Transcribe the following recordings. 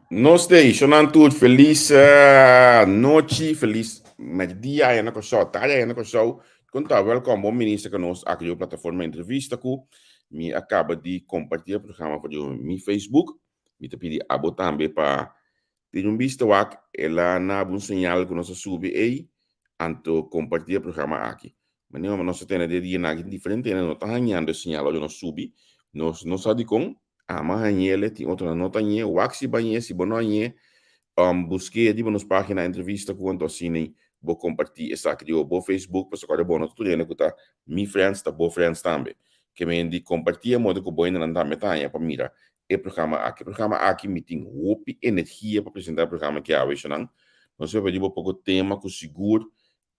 Nós deixamos tudo feliz noite, feliz dia aí na show, tá aí na show. Conta, welcome, bom ministro que nós aqui na plataforma entrevista com me acaba de compartilhar o programa para o meu Facebook. Me te pedi abo também para ter visto aqui, ela na um sinal que nós sube aí, anto compartilhar o programa aqui. Mas nós temos de dia na diferente, nós tá ganhando sinal onde nós sube, nós sabe com ama hanyele ti outra nota nye waxi banhe si bono nye busquei di nos página entrevista quanto assim vou compartilhar essa aqui o bo Facebook para socorrer bono tudo né que tá mi friends tá bo friends também que me indi compartilha modo que boina nanda metanha para mira programa aqui meeting hope energia para apresentar o programa que a vez não nós vamos pedir um pouco tema com seguro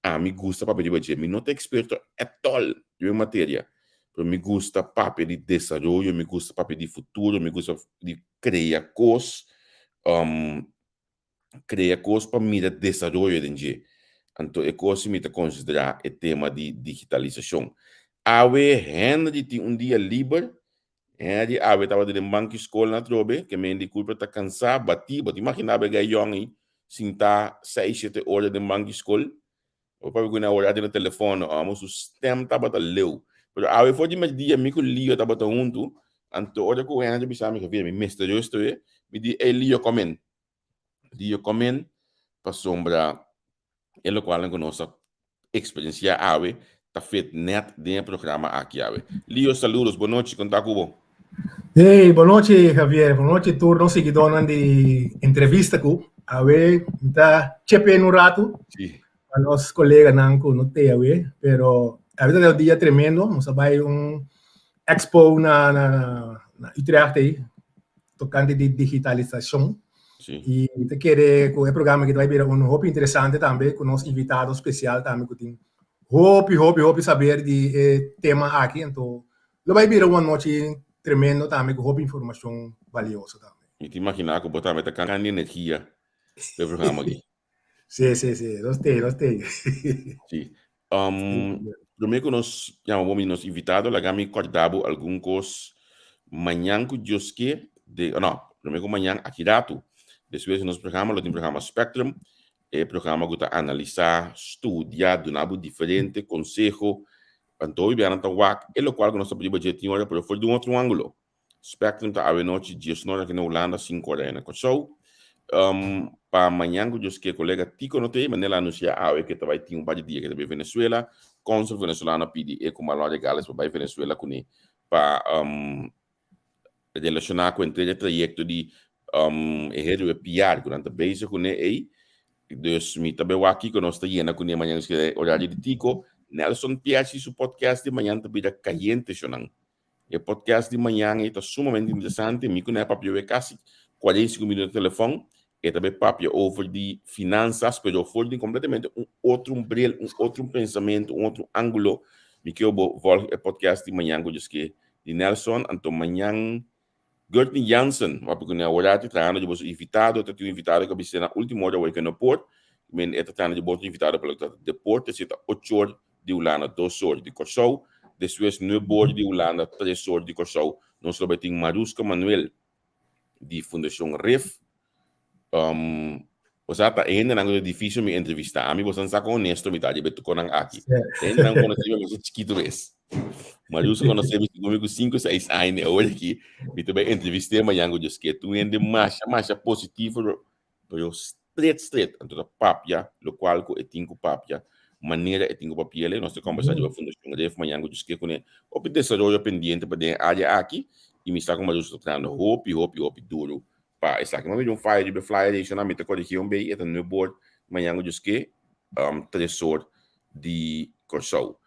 a me gusta para pedir budget me não é experto at all de matéria. Pero me gusta papel de desenvolvimento, me gusta papel de futuro, me gusta de um, criar coisas para mim de desenvolvimento. Então, é coisa me considerar o tema de digitalização. Ave, Henry tem dia livre, Henry, ave estava de banco escola na trobe, que me indi culpa tá cansado, bati, imagina bega young, sinta 6, 7 horas de banco escola, ou para alguma hora no telefone, mas o sistema estava leu. Pero ave foi de mais dia, me que lio estava junto, anto hora que o Henry bisa me que vira, me misterioso, me di, lio comen, para sombra, e lo qual não nossa experiência ave, tá feito net dentro do programa aqui ave. Lio, saludos, boa noite, conta com Hey, boa noite, Javier. Boa noite, turno seguidor de entrevista com a ver, tá chepe no rato, Sim. a nosso colega Nanco no te a ver, pero a vida é um dia tremendo, nós vai expo na Utrecht aí, tocando de digitalização. Sim. E te querer com o programa que vai vir hope interessante também, com nosso invitado especial também, que tem hope saber de tema aqui, então, vai vir uma noite tremendo também, com hope informação valiosa também. E te imaginar que botar meta canal de energia do programa aqui. Sim, gostei. Sim. Primeiro que nós chamamos nos invitados, lá gami acordado alguns manhã que Deus que não, primeiro que manhã aqui dato. Depois nos programa, lo tem programa Spectrum, programa que está analisar, estudar, donar diferente consejo, então bem então wak, e lo qual que nós podemos dizer hora para fora de outro ângulo. Spectrum está a noite dias não aqui na Holanda 5 horas na show. Para amanhã que Deus que colega Tico não tem, mas ela anuncia que vai ter par de dia que vai Venezuela, consul venezuelano pedi e como a legales para Venezuela com ele para relacionar com o trajeto de erro PR durante base com ele dus me também aqui que nós está indo com ele amanhã que horário de Tico Nelson Piazzi su podcast de manhã também da caliente chonang o podcast de manhã está sumamente interessante me conhece para eu quase 45 minutos de telefone e também papo over de finanças, pero for de completamente outro umbrel, outro pensamento, outro ângulo. Me que eu vou o podcast de manhã que de Nelson, então manhã Gertney Jansen, wat ik na horário trabalho de você invitado, eu tenho invitado que eu na última hora que no port, men é trabalho de você invitado para o deporte, se tá 8 horas de Holanda, 2 horas de Kosovo, depois 9 horas de Holanda, 3 horas de Kosovo. Nós também temos Maruska Manuel de Fundação REF. Você está ainda não difícil me entrevistar. A mim você não está honesto, me tá de beto com aqui. Ainda não conheci você chiquito vez. Mas eu conheci comigo 5, 6 anos hoje aqui. Me também entrevistei amanhã com Deus que tu ainda mais positivo, pero straight. Então papia, lo qual eu tenho papia, maneira eu tenho papia, nós conversamos com a Fundação REF amanhã com Deus que com o desenvolvimento pendiente para a área aqui e me está com mais tratando hope duro. Pa isa que mas fire de flyer de na meta corrigir bem eta no board manhã o que tresor de Corsol.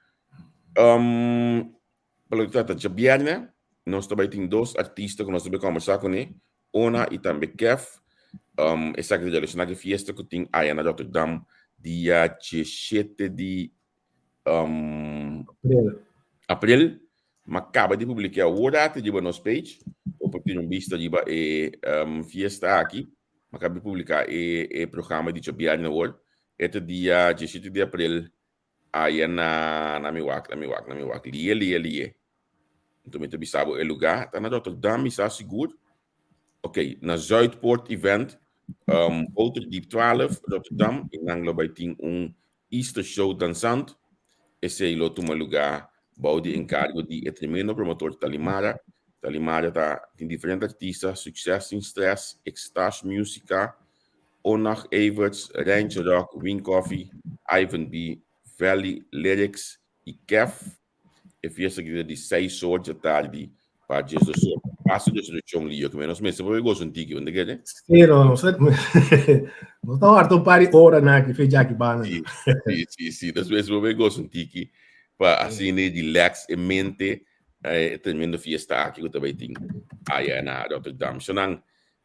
Pelo que trata de Biarna, nós também temos 2 artistas que nós também conversar com ele, Ona e também Kev. Essa que já na fiesta que tem aí na Rotterdam dia 17 de abril, mas acaba de publicar o horário de nosso page, porque não vista de fiesta aqui, mas acaba de publicar o programa de Chabiar na World, este dia 17 de abril, aí na Miwak, lie. Então, me bisabo o lugar, está na Rotterdam, está seguro, Oké, na Zuidpoort event, Boterdiep 12, Rotterdam, in Anglo bij 10 un Easter show dançante, esse lo tuma lugar, baudi encargo di e tremendo promotor Talimara. Talimara tem diferentes artistas, Succes in Stress, Extas Musica, Onach Everts, Rijntje Rock, Win Coffee, Ivan B, Valley Lyrics, e Kev, e fiesta que de 6 soorten tardi, para Jesus soort. Passo de solução li, que menos mensen voor go sun tiki, onde que Sì, no, non sto harto pari ora na che fai già che bana. Sì. Das mensen voor go sun tiki, para assim ne relax e mente, tremendo fiesta aqui que também tem aí na Rotterdam. Sonang,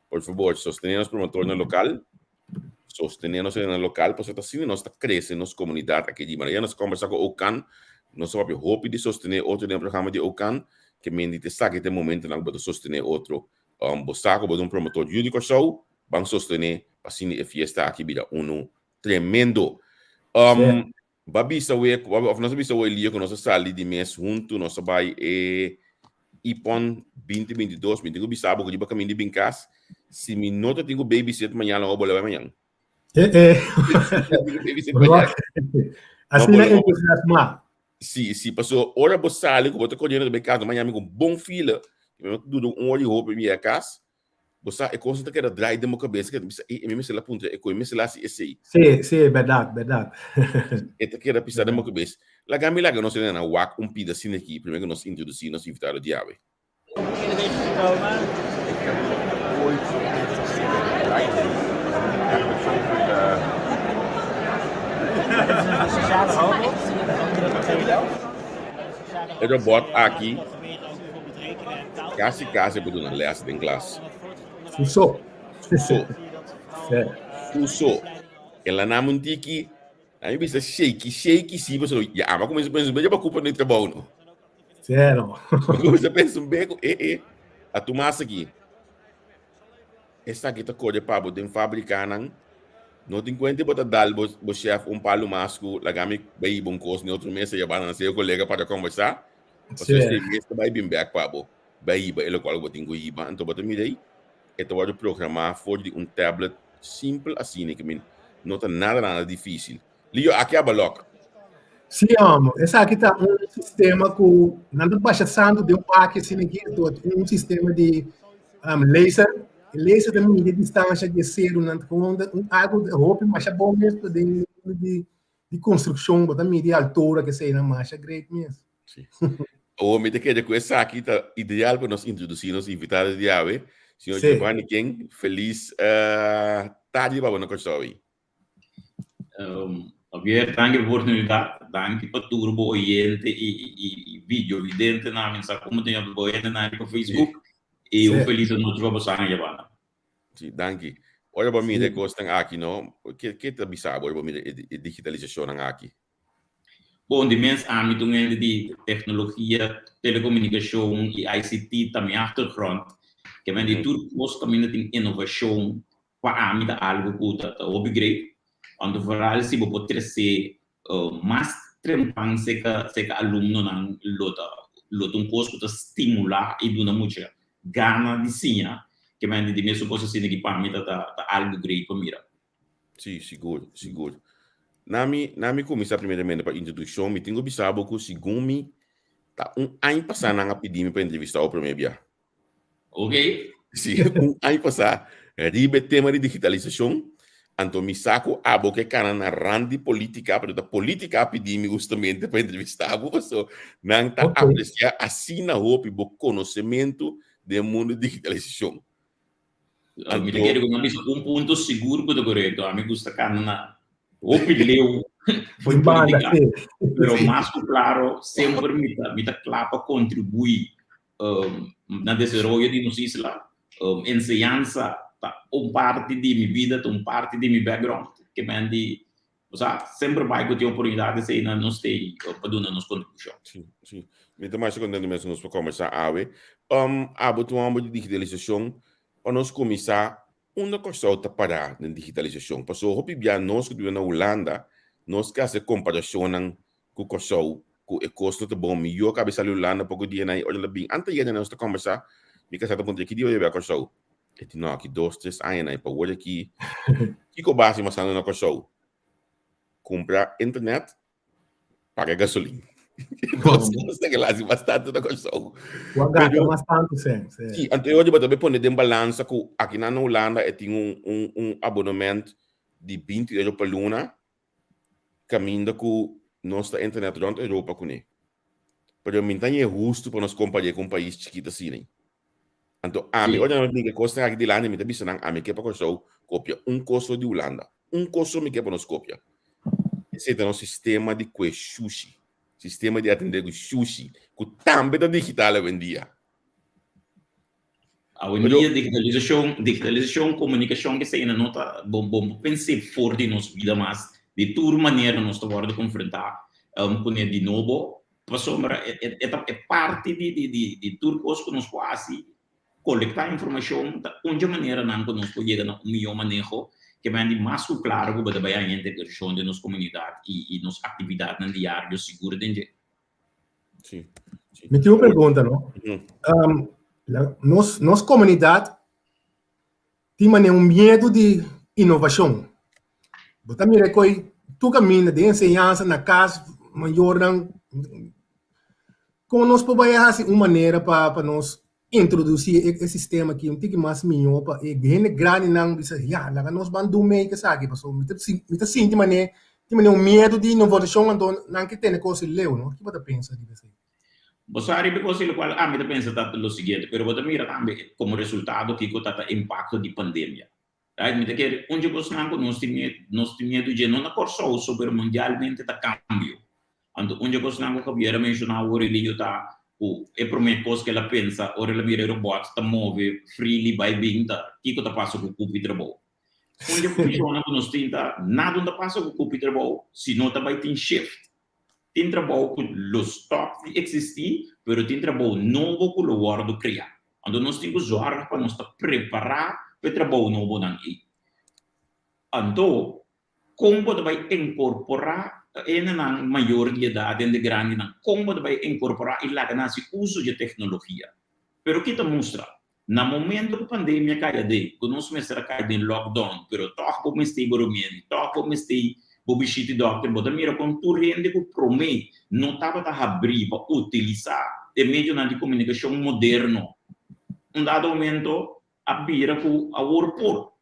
por favor, sostenernos promotor no local, sostenernos en el local, pues assim nós cresce nos comunidade aqui de Maria, nós conversa com o Ocan, nós só para hope de sostener outro no programa de Ocan, que me dite sabe que momento não pode sostener outro, bosaco pode promotor jurídico show, vão sostener assim a fiesta aqui vira tremendo. Babi sabe, of nós bisa o elio que nós sali de mês junto, nós vai Ipon 2022, me digo bisabo que diba caminho de bincas, se me nota tenho babysit amanhã ou bola amanhã. Assim na entusiasmo. Se passou hora bossali, que botou correndo de casa amanhã com bom fila, eu duro olho roupa minha casa, bossa é coisa que era dry de minha cabeça, que me se lá punta, é coisa me se lá se esse. Sim, verdade. É que era pisada de minha cabeça. Lá gami lá que nós temos na WAC pedacinho aqui, primeiro que nós introduzimos invitaram de ave. Het robot aqui, casi bedoel een les in klas. Fuso. Ela na muntiki, aí bisa shaky, sim, você já, mas começa a pensar bem, já para culpa no trabalho. Zero. Começa a pensar bem, a tomassa aqui. Essa aqui tá cor de pabo, tem fábrica não tem quanto bota dar o chefe palo masco, lagami bem bom coisa, outro mês já vai nascer o colega para conversar. Você tem mês que vai bem back pabo, bem ele qual botin go iba, então bota me daí. Então vai programar for de tablet simples assim, que me não tá nada difícil. Lio aqui a balok. Sim, essa aqui tá sistema que não baixa santo de aqui assim aqui sistema de laser de mídia distância de ser algo de roupa mas é bom mesmo de construção da mídia altura que sei na marcha great mesmo. Sim. O me te quede com essa aqui tá ideal para nós introduzirmos invitados de ave. Senhor Giovanni King, feliz tarde para você coisa aí. Javier, danke por a oportunidade, danke para tudo o oyente e vídeo vidente na mensagem como tem o oyente na Facebook e um feliz noite para você Giovanna. Sim, danke. Olha para mim de gostam aqui não, que tá bisabo olha para mim de digitalização aqui. Bom, de mens âmbito de tecnologia, telecomunicação e ICT também achtergrond, que vem de tudo os caminhos de inovação para âmbito algo que o begreep. Quando vooral se você pode trazer mais trempanse que aluno não lota curso para estimular e dar muita gana de sinha que vem de mesmo coisa assim que para mim tá algo great para mira. Sim, seguro. Nami começar primeiramente para introdução, me tenho bisabo que segundo tá ano passado na pedime para entrevistar o primeiro dia. Ok? Sim, ano passado, ribe tema de digitalização. Então, me saco a boca que na rande política, porque a política pedimos justamente para entrevistar você. Não está apreciar assim na roupa o conhecimento do mundo de digitalização. Me quero que ponto seguro que correto. A mim gusta na roupa leu foi política, mas mais claro sempre me tá claro para contribuir na desenvolvimento de nossa isla, ensinança. Parte de minha vida, parte de meu background, que me di, sempre vai ter oportunidade de ser na nossa para dar nossa contribuição. Sim. Me dá mais contente mesmo nós para começar a ver. Abotuamos de digitalização, para nós começar uma coisa para a digitalização. Passou hopi bia nós que na Holanda, nós que fazer comparação com o coisa com o custo de bom, melhor cabeça Holanda pouco dia na olha bem. Antes de nós conversar, me casar com que dia vai coisa. E ti no, que 2, 3 anos aí para hoje aqui. Que base mas não na show. Comprar internet, paga gasolina. Nós temos lá bastante na show. O gasta bastante, sim. Sim, então hoje eu também pôr em balança que aqui na Holanda eu tenho abonamento de 20 euro por luna, caminho com nossa internet durante a Europa com ele. Pero mim é justo para nós comparar com um país chiquito assim, né? Então, a mim, olha, nós custa aqui de lá, me tá pensando, a mim que para show copia custo de Holanda, custo me que para nós copia. Esse é o nosso sistema de sushi, sistema de atender com sushi, que também é digital hoje em dia. Hoje em dia, digitalização, comunicação que se ainda não está bom, pensei fora de nossa vida, mas de toda maneira nós estamos a confrontar com ele de novo, é parte de tudo que nós fazemos, coletar informação de maneira não conosco chega a melhor manejo que vai de mais claro que vai a integração de nossa comunidade e nossa atividade no diário seguro de Sim. Me tenho uma pergunta, não? Nossa comunidade tem um medo de inovação. Você me recorre, tu caminha de ensinança na casa maior, como nós podemos fazer uma maneira para nós introduzir esse sistema aqui um pouco mais melhor para e grande não dizer lá nós vamos do meio que sabe passou me tá sentindo mané tem um medo de inovação então não que tem coisa leu não que você pensa disso você sabe coisa o qual a mim pensa tanto o seguinte pero você mira também como resultado que tá impacto de pandemia right me quer onde você não nós temos medo de não corso sobre mundialmente tá cambio então onde você não que vier mencionar o relíquio tá é para mim coisa que ela pensa ora ela mira robot tá move freely by being tá que tá passa com o Peter Bow onde funciona com nós tinta nada onde passa com o Peter Bow se não tá vai ter shift tem trabalho com os stocks que existem pero tem trabalho novo com o guardo criar então nós temos que usar para nós preparar para trabalho novo não então como vai incorporar na maior de idade de grande como vai incorporar e lá nesse uso de tecnologia pero que te mostra no momento da pandemia cai de que nós começamos a cair em lockdown pero toque como este boromento toque como este bobishiti doctor bota mira com tu rende que promete não estava a abrir para utilizar o meio de comunicação moderno dado momento a vira com a workport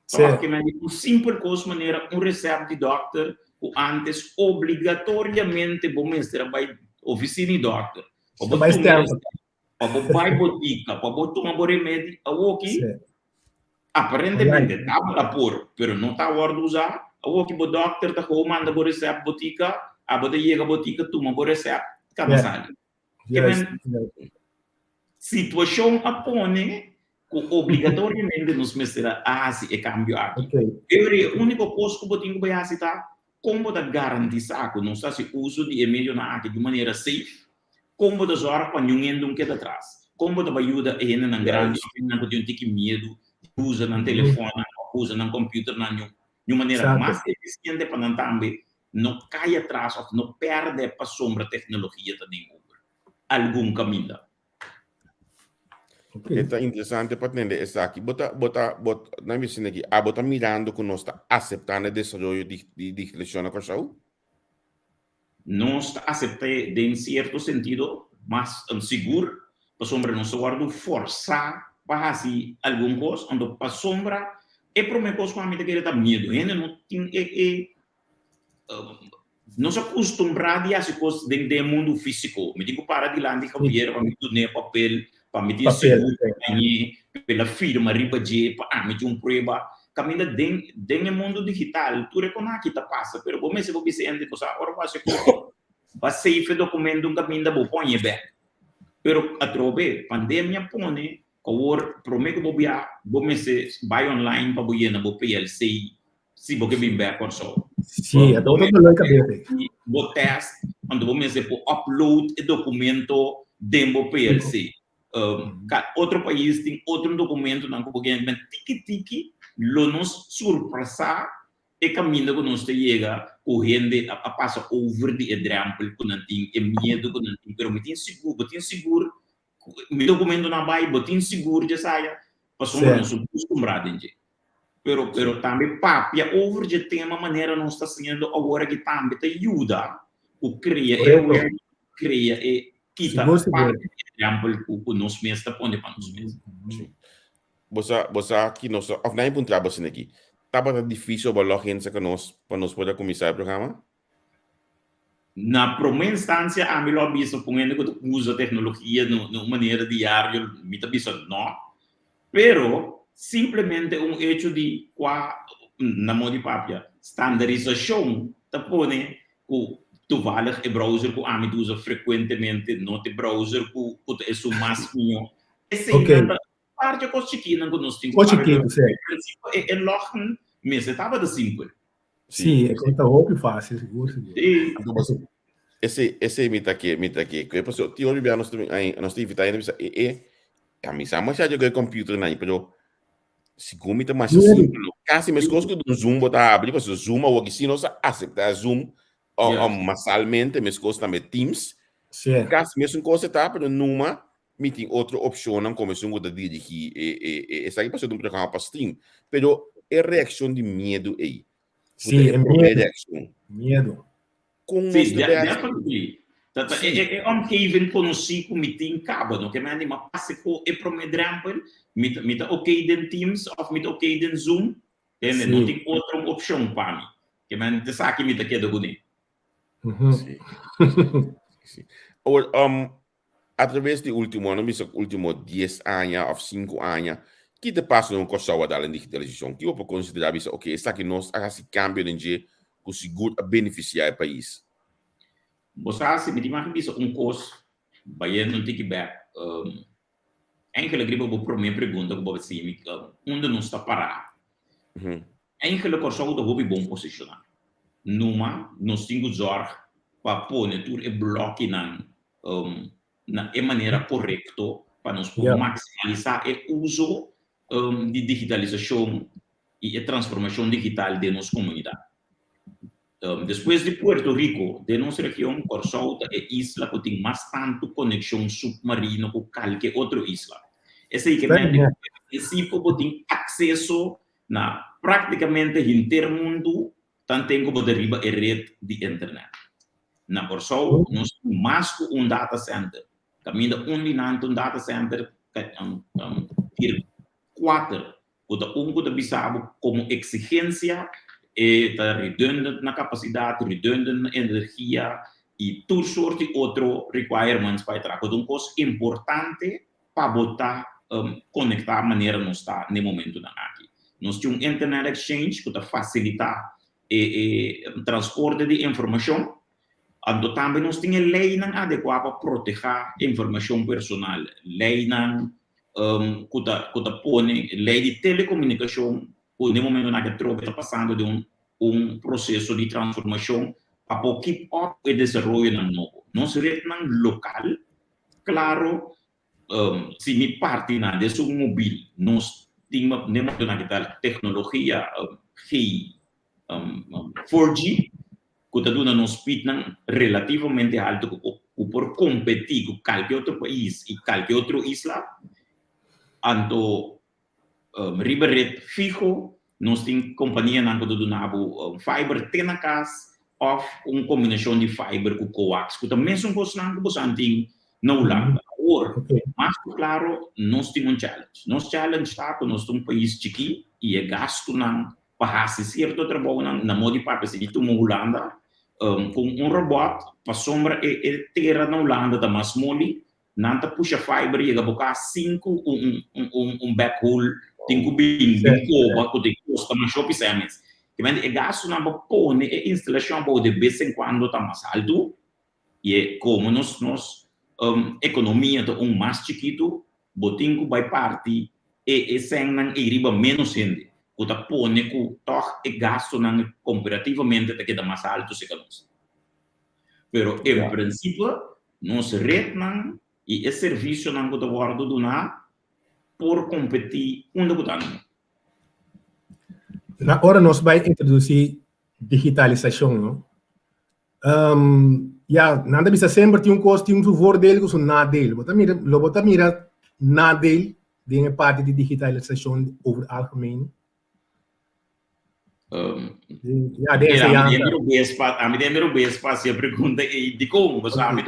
só que uma simples coisa maneira receber de doctor o antes obrigatoriamente vamos trabalhar oficina de doctor para vai botica para tomar remédio a aqui aparentemente estava a pôr pero não está a hora de usar o que o doctor está com manda por receber botica a botar chega botica toma por receber cansado situação apone que obrigatoriamente nos mestra assim é cambio aqui o único coisa que eu tenho que fazer tá como da garantizar que não está se uso de e-mail na aqui de maneira safe como da zora para ninguém que atrás como da ajuda a gente na grande não tem que medo usa no telefone usa no computer de maneira mais eficiente para não também não cai atrás ou não perde para sombra tecnologia também algum caminho É interessante para entender isso aqui. Na minha aqui, bota mirando que nós está aceitando o desenvolvimento de digitalização na coisa? Nós está aceitando em certo sentido, mas seguro, para sombra não se guarda forçar para fazer alguma coisa, onde para sombra é para uma coisa que a gente quer dar medo. Ainda não tem não se acostumbrar a fazer coisas dentro do mundo físico. Me digo para de lá de cabeira para me dar papel para meter seguro pela firma riba de para meter prova caminha dentro do mundo digital tu reconhece que passa pero como se você ande coisa ora vai safe documento caminho da põe bem pero a trove pandemia põe cor promete que você vai online para boiar na PLC se você bem back or so sim é todo mundo cabeça o teste quando você upload o documento dentro PLC outro país tem outro documento não porque tiki lo nos surpresa e caminho que nós chega correndo a passa over de example que não tem medo que não tem pero me tem seguro meu documento não vai tem seguro já saia Passamos não acostumbrados, pero também papia over de tema maneira não está sendo agora que também te ajuda o cria e kita parte exemplo o nos mesmo está pondo para nós mesmos. Você aqui nós of nem ponto trabalho assim aqui. Tava difícil para login para nós poder começar o programa. Na primeira instância, a mim lo visto poniendo que tu usa tecnologia no maneira diária, me tá visto não. Pero simplesmente hecho de na modo de papia standardização tá pone que toevallig e browser que a mim usa frequentemente, não te browser que é o máximo. Esse parte coisa chiquina que nós temos. Coisa chiquina, certo. É login, mas estava de 5. Sim, é conta roupa fácil, seguro. Esse mita aqui, que passou, ti olha nós atividade a mim sama já jogar computer na pero se mita mais simples, quase mesmo coisa do Zoom botar abrir, porque o Zoom ou que se nós aceitar Zoom massalmente, mesmo coisa também Teams. Quase mesmo coisa tá, pero numa meeting outra opção não começou a dirigir essa aí passou de programa para stream, pero é reação de medo aí. Sim, é medo. Sim, definitely. É omgeving conhecido com meeting cabo, não que mais nem passa com é por exemplo, met ok den Teams of met ok den Zoom, não tem outra opção para mim. Que mais te sabe me aqui do gune. Sim. Ou através do último ano, último 10 anos ou 5 anos, que te passa um curso a dar em digitalização, que eu posso considerar isso, ok, está aqui nós a esse cambio de que o seguro a beneficiar o país. Você se me diz um curso, vai não tem que back. Enkele gripa vou primeira pergunta que você me onde não está parado. Enkele curso o hobby bom posicionar. Numa nós temos zorg para pôr tudo e bloque na maneira correta para nós maximizar o uso de digitalização e a transformação digital de nossa comunidade. Depois de Puerto Rico, de nossa região, Corsauta é isla que tem mais tanto conexão submarina com qualquer outra isla. Esse aí que é princípio tem acesso na praticamente inteiro mundo, tanto tem como deriva a rede de internet. Na Corsauta, nós temos mais que data center. Caminha um data center que 4, que bisabo como exigência está redundante na capacidade, redundante na energia e tudo sorte de outros requirements para trazer uma coisa importante para botar conectar a maneira não está no momento da aqui. Nós temos um internet exchange que facilita o transporte de informação. Então também nós temos lei adequada para proteger a informação personal, lei que põe lei de telecomunicação. No momento na que está passando de processo de transformação para keep up o desenvolvimento novo. Nós rede local, claro, se me parte desse móvel, nós temos no momento na que tecnologia 4G, que está dando nos speed relativamente alto por competir com qualquer outro país e qualquer outra isla. Então ribeirete fijo, nós temos companhia na do nabo fiber tenacas ou uma combinação de fiber com coax, que também são coisas que você tem na Holanda. Mas claro, nós temos challenge. Nosso challenge está que nós temos país chiquinho e é gasto para fazer certo trabalho na modo de papel se tu na Holanda com robot para sombra e terra na Holanda da mais mole, nanta puxa fiber e bocar 5 backhaul tem que bem cova que tem custa mais shopping semis que vem é gasto na põe a instalação para de vez em quando está mais alto e como nós economia tá mais chiquito botinho vai parte e sem não riba menos gente que tá põe que toch é gasto não comparativamente tá que dá mais alto se canos pero em princípio nós rede não e esse serviço não está guardado do nada por competir onde botando. Na hora nós vai introduzir digitalização, não? Nada precisa sempre ter coisa, tem favor dele, com nada dele. Bota mira nada dele, dingen parte die digitalisatie over het algemeen. Ja, deze a mí me robe espacio pregunta e di como, so a mí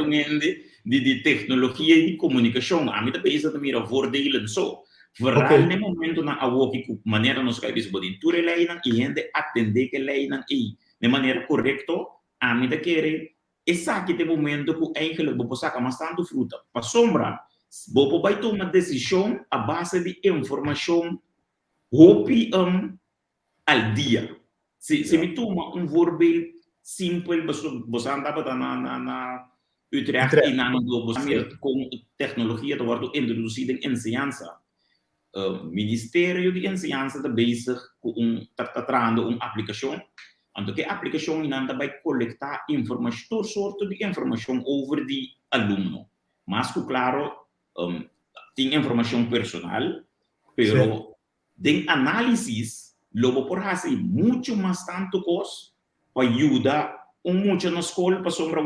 die technologie die comunicação, a mí também isso também voordelen zo. Vooral in momento na awoki ku maneira nos kai bisbo din ture leinan e gente atende que leinan e de maneira correcto, a mí da querer essa que tem momento ku eigenlijk bo saca mas tanto fruta. Pa sombra, bo vai tomar decisão a base de informação hopi al dia. Se me toma voorbeeld simpel, você andava na Utrecht e você com tecnologia que wordt introduzida em enseñanza. Ministério de Enseñanza está bezig com tratando uma aplicação. Então, que aplicação ainda vai coletar informação, todo sorte de informação over de aluno. Mas, claro, tem informação personal, pero de análise logo por hacer muito mais tanto coisa para ajudar muito na escola para sombra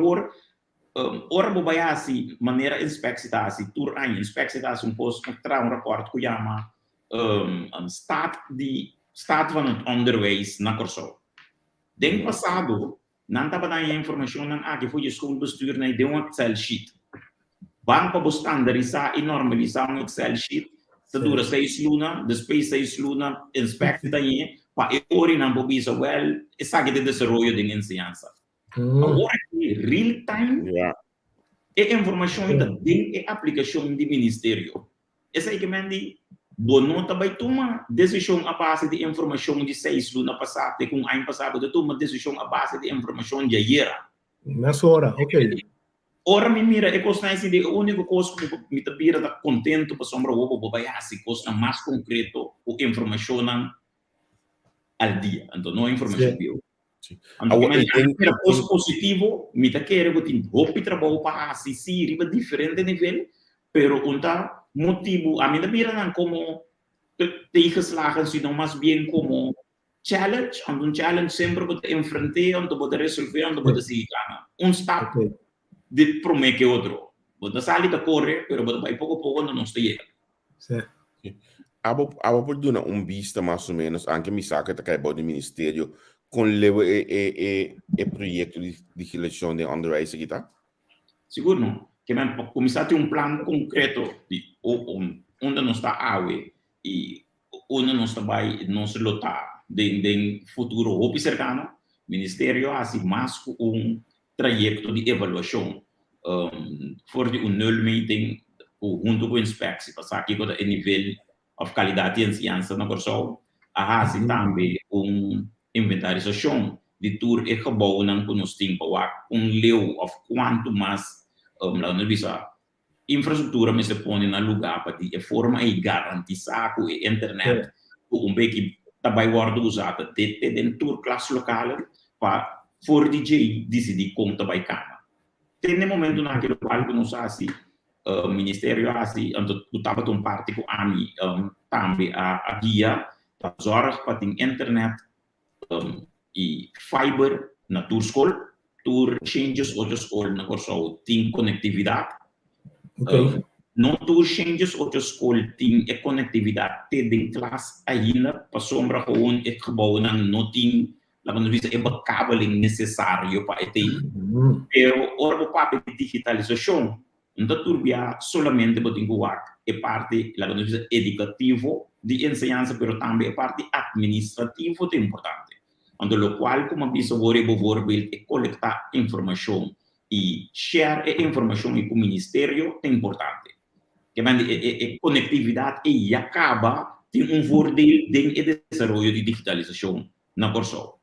ora vai assim maneira inspecção assim tur ano inspecção post tra rapport que chama staat van het onderwijs na Corso. Den passado não estava dando informação não que foi schoolbestuur na de um Excel sheet. Vamos para standaardizar e normalizar um Excel sheet. Se dura 6 luna, depois 6 luna, inspecta daí, para eu não vou bisa well, e sabe de desenvolvimento de ensinança. Agora real time, é informação ainda de aplicação de ministério. Essa é que me diz, não vai tomar decisão a base de informação de 6 luna passada, com ano passado, de tomar decisão a base de informação de ayer. Nessa hora, ok. Ora me mira, é coisa assim de única coisa que me tá vira da contento para sombra o bobo vai assim coisa mais concreto o informação al dia, então não informação bio. Então é coisa positivo, me tá querendo botar roupa trabalho para assistir riba diferente nível, pero unta motivo a mim da mira não como tegenslagen, sino mais bem como challenge, um challenge sempre para enfrentar, para poder resolver, para poder seguir. Step de promete que outro. Você sai da correr, pero vai pouco a pouco não está chega. Certo. Abo por dar vista mais ou menos, anche mi sa che cai do ministério com e projeto de legislação de onderwijs aqui tá? Seguro não. Que man começar a plano concreto de onde não está a água e onde não está vai não se lotar de futuro ou cercano, ministério assim mais com trajecto de avaliação voor de nulmeting junto com inspectie passar aqui com o nível of qualidade de ensinança na Corso assim também inventarização de tour e gebouw nan kunus ting bawa leu of quanto mais na visa infraestrutura me se põe na lugar para de forma e garantizar que a internet que também guarda usada de tour classe local para for DJ decidir como também cama. Tem no momento naquele qual que nós assim ministério assim então estava tão parte com a mim também a guia para zorg para tem internet e fiber na tour school tour changes outra school na Corso tem conectividade não tour changes outra school tem a conectividade tem classe ainda para sombra com é gebouw não tem la condizione è cabling necessario para ter pero ora o papel de digitalização não turbia solamente botinguar é parte la condizione educativo de enseñanza pero também é parte administrativo é importante onde lo qual como visto voorbeeld é coletar informação e share a informação com o ministério é importante que a conectividade e acaba tem voordeel de desenvolvimento de digitalização na Corso.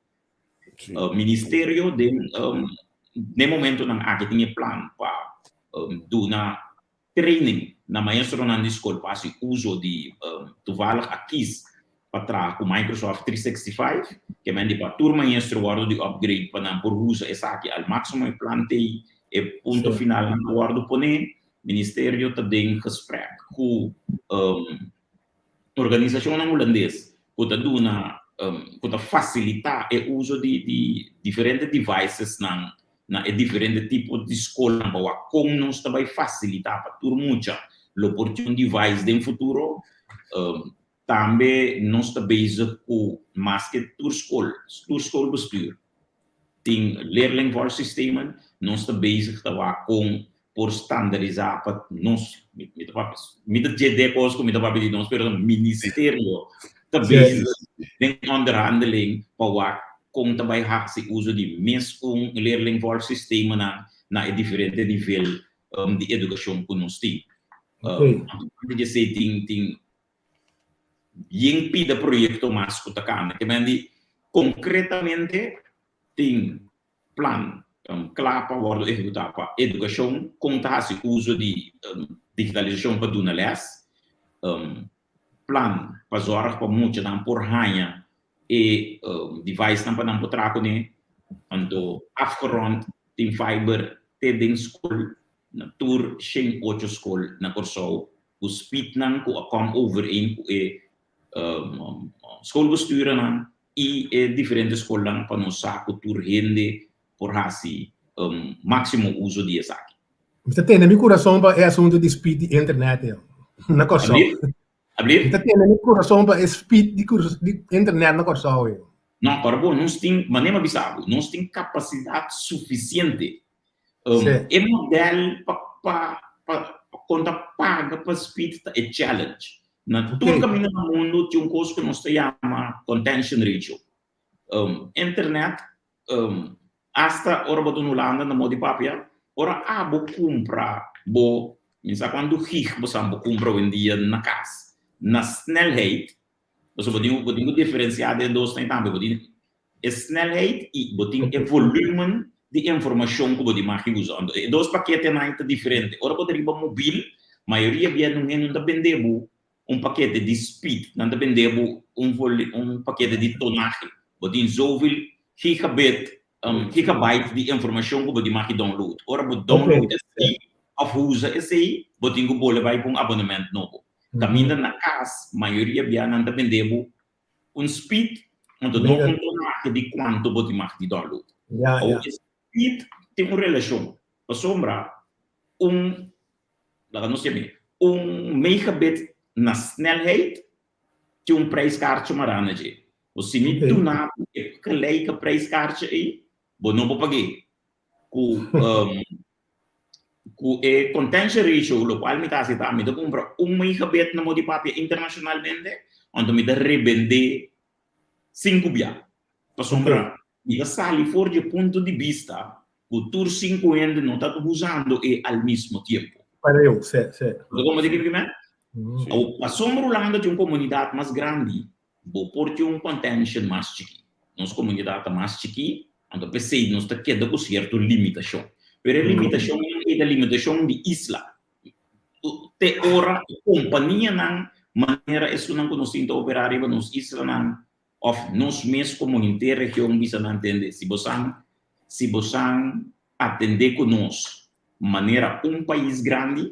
Ministério de momento não há que tinha plano para do na training na maestro na escola para uso de toevallig aqui para trás com Microsoft 365 que mande para turma maestro guardo de upgrade para não por uso essa aqui ao máximo e plantei e ponto final na guardo poner ministério também gesprek com organização holandesa para do na para facilitar o uso de diferentes devices na diferentes tipos de escola como nós também facilitar para todo mundo a oportunidade device no futuro Também nós está bezig com mais que toerschoolbestuur. Tem leerlingvaarsystemen, nós está bezig com por standaardizar para nós, met het JD koos com met de nós, pero o ministério está bezig em onderhandeling para com também se uso de mesmo leerlingvaarsystemen na diferente nível de educação que nós temos. Je sei tem pida projeto mais que tá que concretamente tem plan claro para o executar para educação com se uso de digitalização para do les plan para zorg para muito dan por hanha e device dan para traco ne ando afgerond tem fiber tem school na tour sem 8 school na Corsou o speed nan ko kom overeen ko schoolbesturen nan e diferentes escolas para nos saco tour rende por hasi máximo uso de essa aqui. Você tem na meu coração para assunto de speed de internet na Corsou. Você tem na meu coração para speed de internet na Corsou. Não, Corbo, nós tem, mas nem avisado, nós tem capacidade suficiente. É modelo para conta paga para speed é challenge. Na todo caminho do mundo tem coisa que nós chama contention ratio. Internet hasta ora bodo no landa na modi papia, ora bo compra bo, minsa quando hich bo sambo compra vendia na casa. Na snelheid, also bodingo diferenciado em dois tem também, bodingo snelheid e bodingo volume de informação que você vai usando. Dois paquetes não diferentes. Ora poderia mobil, maioria não depende paquete de speed, não depende paquete de tonagem. Você zoveel gigabyte de informação que você vai download. Ora você download esse, of usa esse, você pode levar um abonamento novo. Caminha na casa, maioria não depende speed, não tonagem de quanto você vai download. Speed tem uma relação, para sombra, megabit na snelheid, tem prijskaartje maar aan het. Als je niet doet na gelijke prijskaartje, dan moet je pagar. Ku contention ratio, lo qual mi tasi ta mi compra 1 megabit na modi papia internacionalmente, quando mi da revende 5 bia. Para sombra, mi sali fuori del punto di vista que tur 50 não está usando ao mesmo tempo. Para eu, sim. Como digo que a sombrulando de uma comunidade mais grande, vou pôr de contention mais chique. Nossa comunidade mais chique, então pensei nós está queda com certa limitação. Pero a limitação é a limitação de isla. Te ora companhia não maneira isso não conhecendo operar em nos isla não of nos mesmos comunidade região bisa não entender se você atender conosco maneira país grande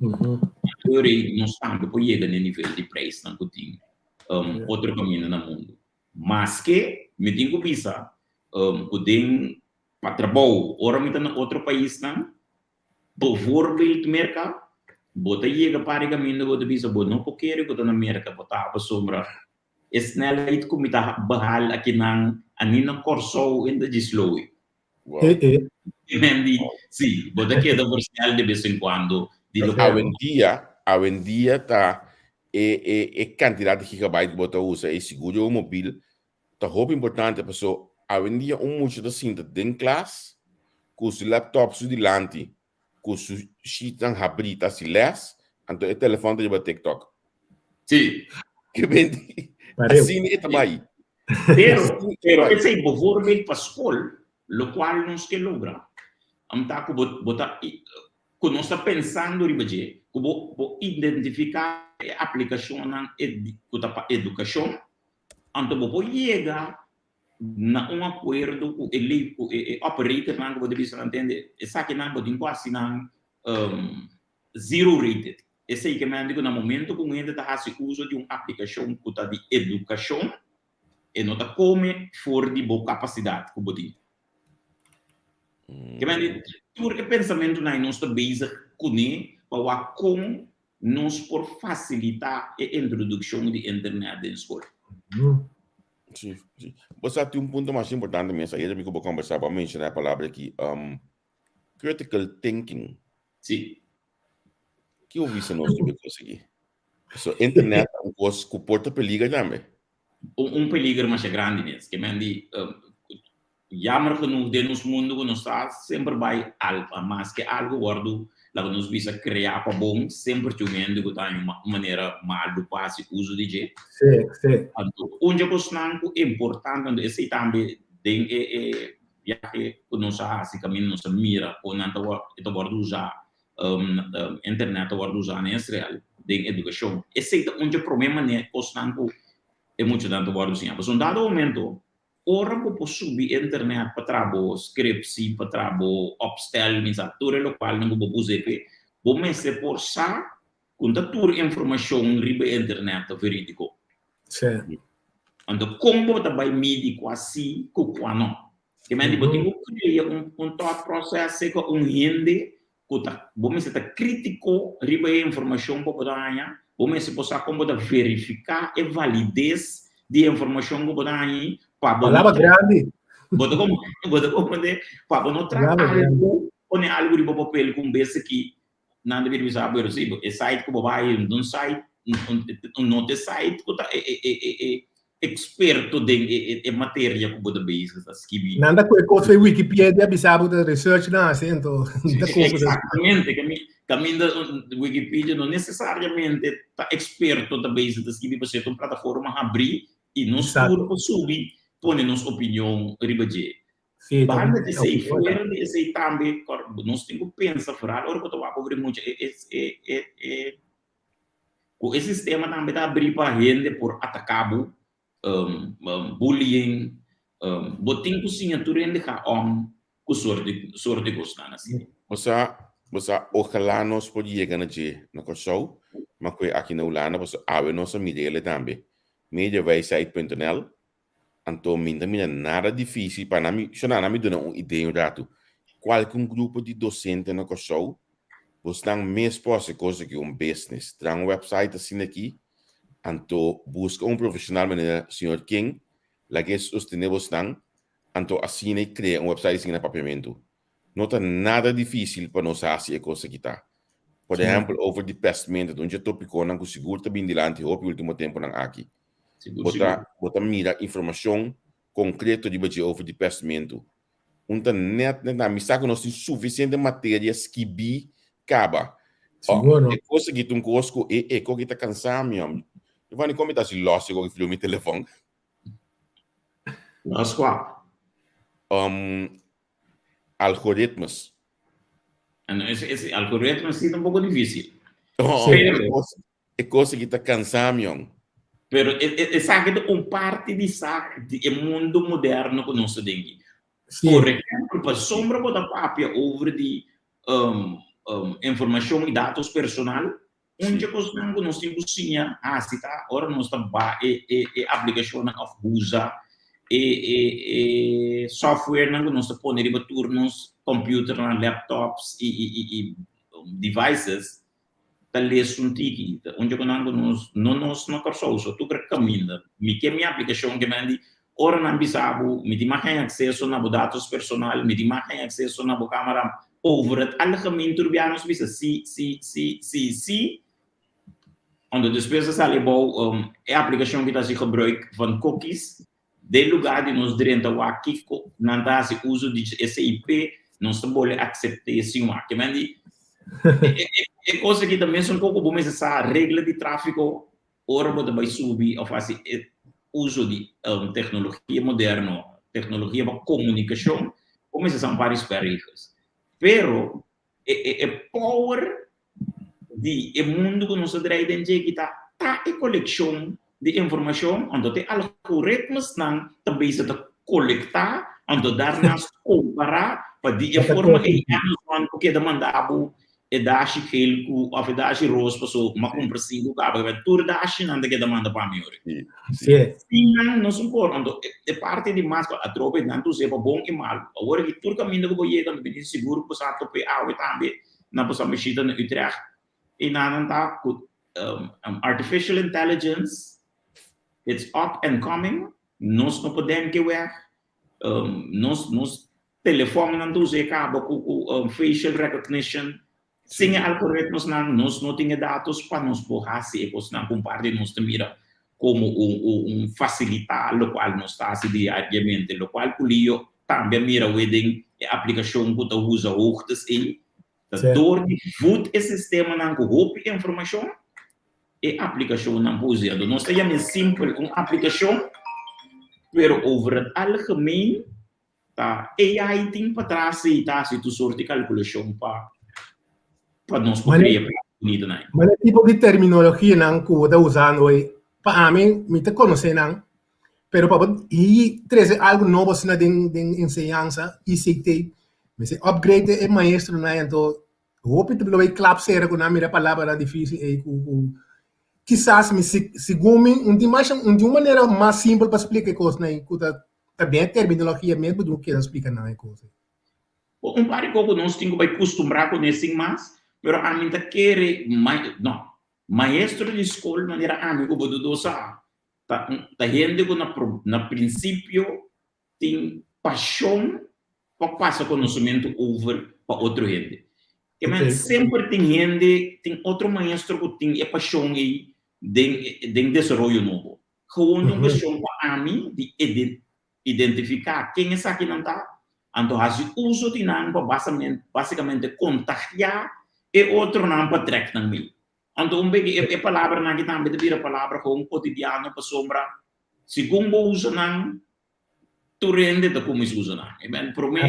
nós estamos para chegar no nível de preço não tem outro caminho no mundo mas que me tenho que pensar podem para trabalho ora me na outro país não bijvoorbeeld mercado bota chega para o caminho do bisa não porque eu estou na América botar para sombra snelheid como está bahal aqui na anina Corsou ainda de slow. Sim, bota que é da versão de vez em quando. Hoje em dia tá quantidade de gigabyte bota usa é seguro o móvel tá muito importante pessoa. Hoje em dia muito da cinta dentro classe com os laptops de lante com os sheets ang habrita si les então o telefone de TikTok. Sim. Que bem assim é também. Pero esse é bijvoorbeeld para escola, lo qual não se logra. Amta ko bota ko nós está pensando ribaje, ko identificar a aplicação na educação, então bo chega na acordo com o operator não pode bisa entender, essa que não pode quase não zero rated. Esse é que me digo no momento que ainda está fazendo uso de uma aplicação que está de educação e não está come fora de boa capacidade que pode. Que me digo, porque pensamento não está base com ele para com nos por facilitar a introdução de internet na escola. Sim. Você tem ponto mais importante mesmo, aí eu vou conversar para mencionar a palavra aqui, critical thinking. Sim. Que ouvi se nós devemos conseguir? So, internet é uma coisa que porta perigo também. Peligro mais grande mesmo, que mendi jammer genoeg de nos mundo que nós está sempre vai algo, mas que algo guardo lá que nos visa criar para bom, sempre tumendo que tá uma maneira mal do passe uso de je. Sim. Então, onde eu gosto é importante, esse também tem viaje que nós assim caminho nós mira, ou não tá guardo usar internet guardo usar na Israel, de educação. Esse é onde o problema né, gosto é muito tanto guardo assim. Mas um dado momento ora po subir internet para trabo scripts para trabo upsell misatore local não vou usar vou mestre por sa conta tur informação ribe internet verídico Sim. então como tá vai medir quase com quando que me digo tenho que criar thought process que rende conta vou mestre tá crítico ribe informação para poder vou mestre por sa como tá verificar e validez de informação que poder palavra grande. Bota como de para não tratar algo, põe algo de papel com base que não deve usar para receber. É site que vai um site, não site que experto de matéria que pode base essa esquibi. Nada com coisa Wikipedia bisabo de research na acento. Exatamente, caminho da Wikipedia não necessariamente está experto da base da esquibi para ser uma plataforma abrir e não estuda para subir. Põe-nos opinião ribadie. Banda de ser fora de ser também, nós temos que pensar fora. Agora que eu estou a cobrir muito, o sistema também está abrir para a gente por atacar, bullying, botem com assinatura ainda cá com sorte gostar assim. Você ojalá nós podíamos chegar na show, mas aqui na Holanda você abre nossa mídia também. Mídia vai site.nl. Então, minha nada difícil para mim, só não me dá uma ideia dato. Qualquer grupo de docentes na show, você tem mais coisa que business. Tem website assim aqui, então busca profissional, maneira Sr. King, lá que sostener você tem, então assim cria website assim na papiamento. Não está nada difícil para nós fazer a coisa que está. Por exemplo, over the past minute, onde eu tópico não seguro também dilante, o último tempo não aqui. Bota mira informação concreta de bater over divestimento. Net na missa que nós temos suficiente matéria que acaba. Seguro. E coisa que tu cosco que tá cansado, meu. Eu vou como tá se lost com o filme telefone. Nós qual? Algoritmos. Esse algoritmo é um pouco difícil. É coisa que tá cansado, meu. Pero sabe parte de mundo moderno que nós temos. Por exemplo, para sombra da papia over de informação e dados personal, onde nós temos sim, se tá, ora nós tá aplicação of usa software que nós tá pondo de turnos, computer, laptops e devices. Talvez tiki onde eu não corso só tu caminha me que minha aplicação que mandi ora não bisabo me tem acesso na dados personal me tem acesso na câmera over alle caminho turbianos bisa si onde despesa sale bom é a aplicação que está se gebruik van cookies de lugar de nos direnta o aqui não dá se uso de SIP não se pode aceitar esse que mandi é coisa que também são um pouco bom, mas essa regra de tráfego, ora você vai subir ou fazer uso de tecnologia moderna, tecnologia para comunicação, como são vários perigos. Pero, power de mundo que nós trabalhamos que está a coleção de informação, onde tem algoritmos também se coletar, onde dar-nos comparar, para de forma que o que demandava e dashi helku of dashi rose paso ma compresivo cabo che tur dashi non che domanda pa mi ore sì non sono portando e parte di masco a troppe tanto se buon e mal ora che tur cammino che voglio che mi sicuro passato pe awe tambe na posa mexida na Utrecht inananta artificial intelligence, it's up and coming. Nós não podemos que nos telefone não usa acaba com facial recognition. Sem algoritmos nós não temos dados para nos borrar se nós não compartilhar nos mira como facilitar o qual nós está diariamente, o qual colio também mira wedding a aplicação que usa outras e dor de food esse sistema não com informação e aplicação não usando. Nós temos simples uma aplicação, pero over het algemeen tá AI tem para trás e tá se tu sorte calculação para nós poder bonito né. Mas tipo de terminologia não que eu usando hoje para mim me te conhece não, pero para e trazer algo novo na de enseñanza ICT, me se upgrade é maestro né então hope tu vai clapser com a minha palavra difícil e quizás me segundo de uma maneira mais simples para explicar coisas né, que também a terminologia mesmo do que explica não é coisa. Pare que nós temos que acostumar com isso mais, pero a mim tá querer não maestro de escola maneira amigo do dosa tá gente que na princípio tem paixão para passar conhecimento over para outro gente. Que sempre tem gente, tem outro maestro que tem paixão aí de desenvolvimento novo. Gewoon uma paixão para mim de identificar quem é essa que não está. Então, a gente usa de nome para basicamente contagiar e outro nome para track também. Então, a palavra não é também de a palavra como cotidiano para sombra. Segundo usa não, tu rende de como usa não. Para mim,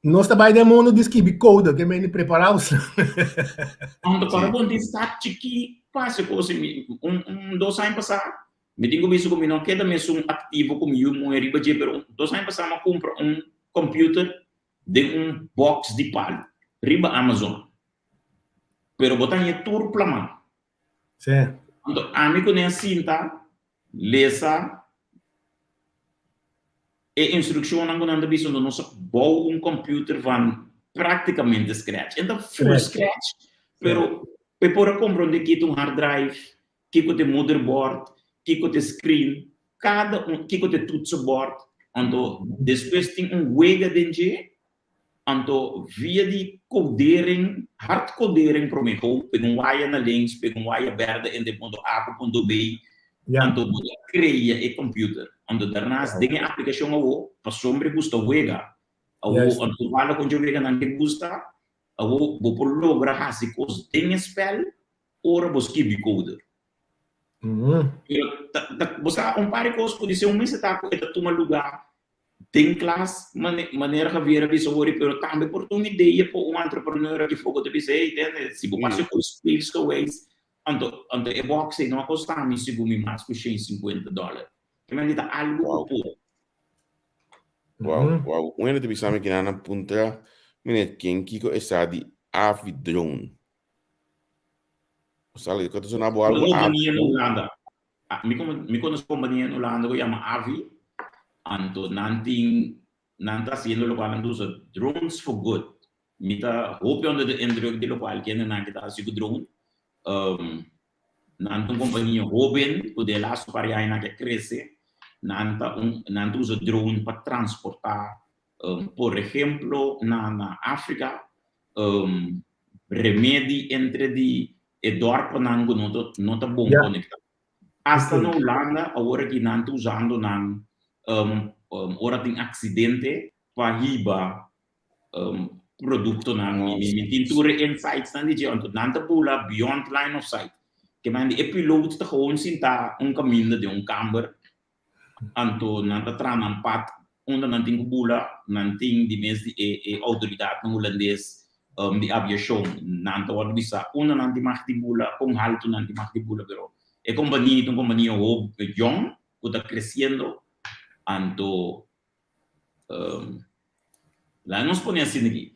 nós também de mundo diz que code que me preparamos. Então, para bom estar aqui, passa coisa dois anos passar. Me tenho visto como não queda mesmo ativo como eu morri baje pero 2 anos passar me compra computer de box de palo riba Amazon pero botar tudo plama sim então amigo nem cinta lesa e instrução não quando visto no nosso bom computer van praticamente scratch então full scratch pero para compreender que hard drive que tem motherboard que tem screen, que tem toetsenbord, então depois tem wega dentro, então via de codering, hard codering para mim, pega wire na links, pega wire verde em de ponto A para ponto B, então cria e computer, então daarnaast dingen aplicação para sombra gusta wega, então fala com o wega não que gusta, vou por logra hasi cos dingen spell, ora vos kibi coder. Você pare coisas pode ser mês está com uma lugar tem classe maneira que vira visori pero também por uma ideia para entrepreneur que fogo de dizer entende se você passa com skills que ways então é box não custa me segundo mais que $150 que me dá algo puro wow uma de bisame que na punta mene quem kiko essa de Avi drone sabe que tu não boa algo me conozco companhia en Holanda que llama Avi, anto nanting nanta haciendo lo cual usa drones for good. Mita hope under the indruk de lo cual quieren nanti haciendo drone. Nanta companhia Robin, o de las pariaina que crece, nanta usa drone para transportar, por ejemplo, na África, remédio entre de dorp nango não tá bom conectado. Hasta na Holanda, agora que não estou usando ora tem acidente para riba produto na minha tintura insights na dizer então não está pula beyond line of sight que mande e piloto está gewoon sinta caminho de camber então não está trama pat onde não tem pula não tem de mês de autoridade no holandês de aviação não está hora bisa onde não tem mais de pula com alto não tem mais de pula pero é companhia young que está crescendo então lá nós ponemos assim aqui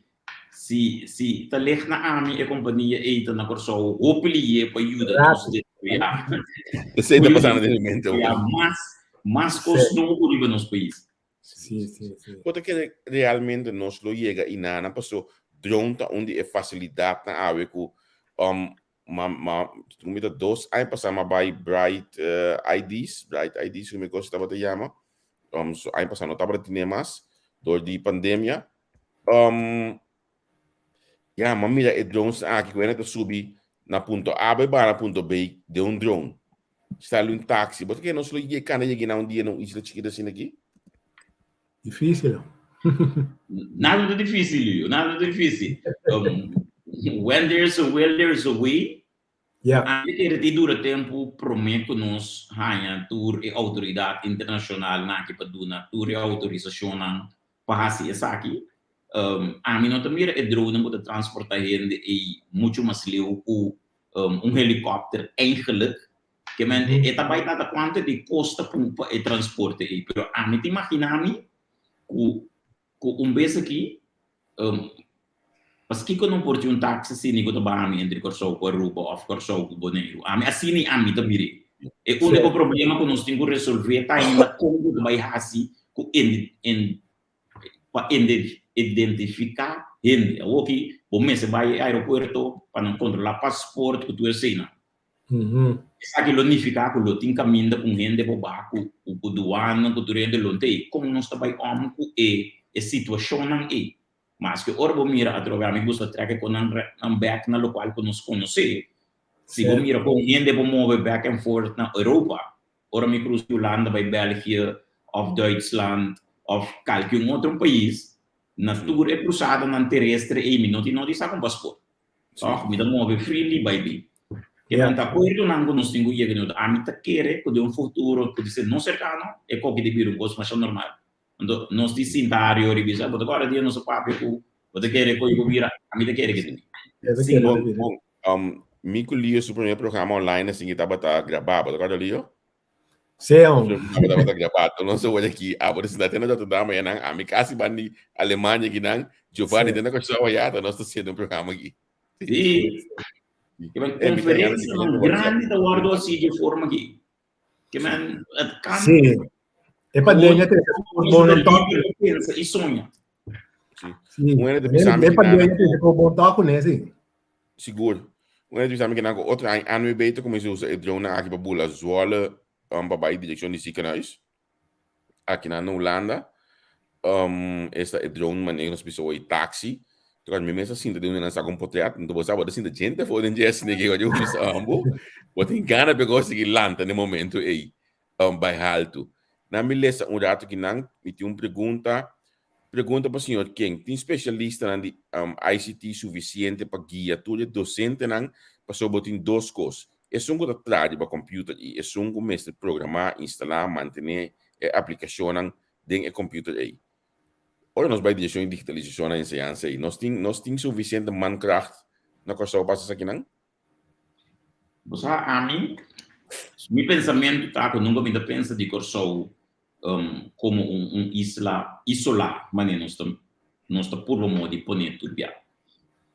se está lendo na AMI a companhia está na corso hopefully para ajudar isso está passando de momento mais coisas não ocorrem nos países porque que realmente nós lo chega e nada passou drone tá onde é facilidade na área com como é dos aí passamos by Bright IDs como eu gostava de chamar so aí passamos não tava de mais door de pandemia mas mira e drones aqui quando eu subi na ponto A para ponto B de drone está um táxi porque não só ia cana ia na dia não isla chiquita assim aqui difícil nada de difícil Leo, nada de difícil when there's a will there's a way a gente dura tempo prometo nos hanya tour e autoridade internacional na que para duna tour e autorização para fazer isso aqui a mim não também é drone para transportar gente e muito mais leu com helicóptero eigenlijk que men é também nada quanto de custa para o transporte e pero a mim te imaginar com vez aqui mas que quando porti táxi assim nem quando vai entre Corsou com Aruba ou Corsou com Bonaire assim nem a mim também é o único problema que nós temos que resolver tá ainda como vai assim para identificar gente ok bom mas vai aeroporto para não controlar passaporte que tu assina essa que unificar com o tem caminho com gente para baixo o doano que tu rende lonte como nós está vai com a situação não é mas que ora mira a droga me gusta trazer com um back na local que nós conhece se vou mira com gente para mover back and forth na Europa ora me cruzo Holanda by Bélgica of Duitsland of qualquer outro país na tour é cruzada na terrestre e minuto não diz com passaporte me dá mover freely baby que não está acordo não nós temos que ir a mim tá querer que de futuro pode ser não cercano é qualquer de vir gosto mas normal nós dicintário revisa mas agora dia nosso papo pode querer que eu vira a mim tá querer que sim bom Mico Lio o primeiro programa online assim que estava gravado agora Lio sim estava gravado não sei olha aqui a você está tendo outro dama aí não a mim quase bandi Alemanha que não Giovanni dentro da coisa olhada nós estamos fazendo programa aqui sim que uma conferência grande da guarda assim de forma aqui que man sim é pandemia tem bom no toque pensa e sonha sim é pandemia tem bom toque né sim seguro uma vez que não outro ano beter começou a usar drone aqui para bula zola para direção de Sicanais aqui na Holanda esta drone maneira nós pessoas e táxi então me mesmo assim de uma com potreato então você sabe assim da gente foi de dia assim que eu fiz what em Ghana pegou seguir lanta no momento aí by alto na me lesa rato que não me tinha uma pergunta para o senhor quem tem especialista na ICT suficiente para guiar tudo docente não passou botar duas coisas é só que trabalha para computer e é só que mestre programar instalar manter a aplicação dentro do computer aí ora nós vai direção em digitalização na ensinança aí nós tem suficiente mankracht na coisa passa aqui não você a mim meu pensamento tá que nunca me pensa de Corsou como isla isolar mas nós está por modo de poner tudo bem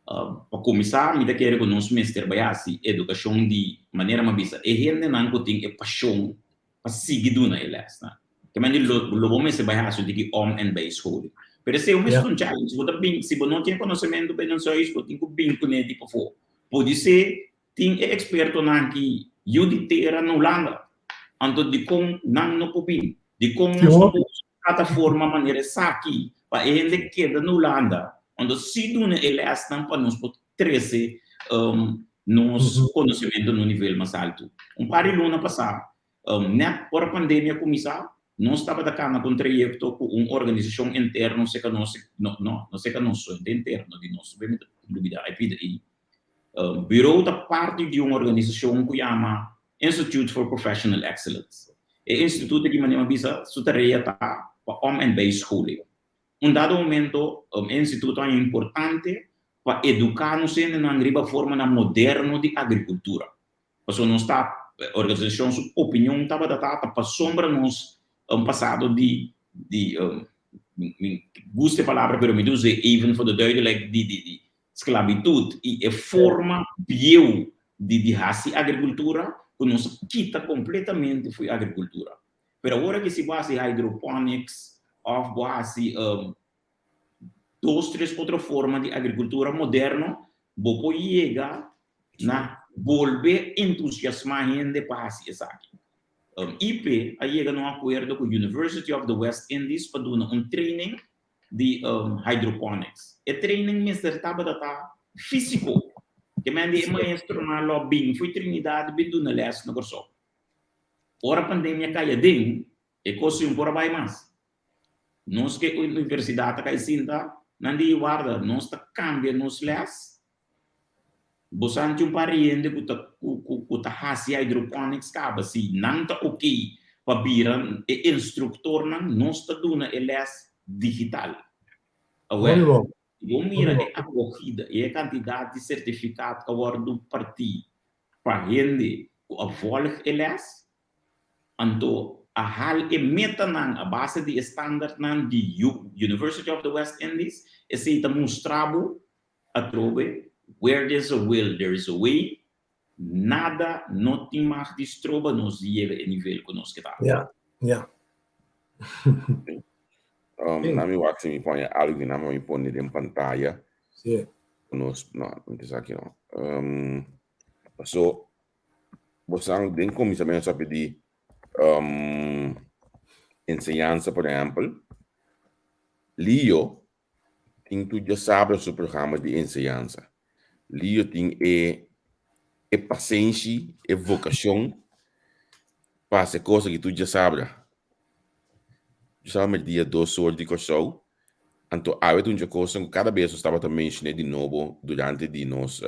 para começar me querer que nós mestre vai assim educação de maneira mais bisa e gente não tem paixão para seguir do na elas né que mas lo bom se vai assim de que and base school pero se o mesmo challenge você bem se você não tem conhecimento bem só isso tem que bem com ele tipo for pode ser tem experto na que eu de ter na Holanda anto de como não no copim de como plataforma maneira aqui para ele que da Holanda onde se duna elas não para nos trazer nos conhecimento no nível mais alto par de luna passar na por pandemia começar nós estava da cana com projeto com uma organização interna não sei que nós interno de nós bem dúvida aí pedi bureau da parte de uma organização que chama Institute for Professional Excellence e instituto que maneira bisa sutareia tá para and base schooling dado momento instituto é importante para educar-nos em uma forma moderna de agricultura porque não está organização sua opinião estava datada para sombra nos passado de gosto a palavra pero me diz even for the duidelijk de esclavitud e a forma bio de agricultura que nos quita completamente foi agricultura pero agora que se base hydroponics of base 2, 3 outra forma de agricultura moderna, bopo llega na volver entusiasmar gente para fazer isso aqui. IP a chega num acordo com a University of the West Indies para dar training de hydroponics. E training mister tabata físico. Que mande maestro na lobbying foi Trinidade bem do les no corso. Ora a pandemia caia dentro, e coisa por vai mais. Nós que a universidade cai sinta, não de guarda, nós tá cambia nos les. Bosante pariente que tá fazendo hydroponics caba se não tá ok para virar e instrutor não está dando les digital. Agora, eu mira a acorrida e a quantidade de certificado que agora do partido para gente que avolge eles, então a hal e meta a base de standard de University of the West Indies e se está mostrado a trove where there's a will there is a way, nada não tem mais de estroba nos chega a nível que nós queremos. Yeah. Na minha watch me põe algo que não me põe em pantalla. Sim. Não é aqui não. So, você não tem como também saber de ensinança, por exemplo. Lio tem tu já sabe o seu programa de ensinança. Lio tem paciência, vocação para fazer coisa que tu já sabe. Sabe dia 2 horas de coisa. Então, há uma coisa que cada vez eu estava também mencionando de novo durante de nos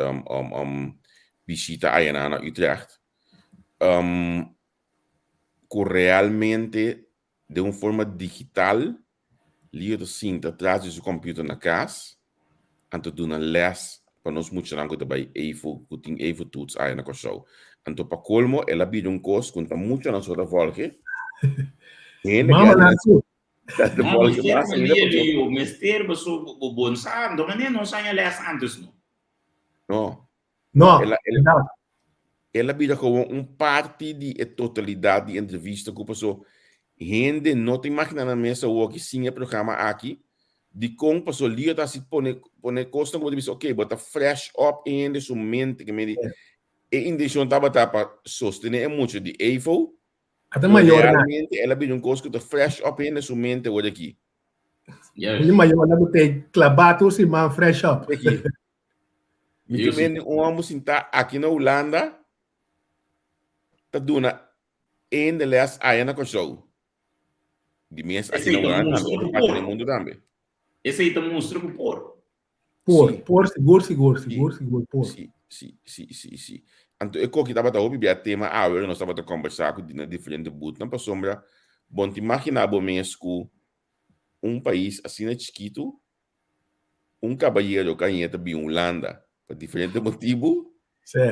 visita a na Utrecht. Que realmente, de uma forma digital, lido sim, atrás do seu computador na casa, então, do na les, para nós mostrar que também que tem todos aí na coisa. Então, para colmo, ela pede coisa que está muito na sua volta. Mama na sua. Mister, você bonzando, mas não sai les antes não. Não. Ela pede como parte de totalidade de entrevista que passou. Gente não tem máquina na mesa ou que sim é programa aqui. De como passou ali tá se pone costa como diz, ok, bota fresh up em sua mente que me e intenção tava para sostener muito de evil. Até maior realmente ela pediu coisa que fresh up em sua mente hoje aqui. Ele maior não tem clavato se man fresh up. Aqui. Me também homem sentar aqui na Holanda tá duna em de les aí na coisa. De mês aqui na Holanda, outra parte do mundo também. Esse aí também mostra que por seguro, por. Sim. Então, eu que estava ouvindo o tema, nós estávamos conversar com diferentes butos, não passou sombra. Bom, te imaginar bom mesmo país assim é chiquito, cabalheiro canheta bem Holanda, por diferentes motivos,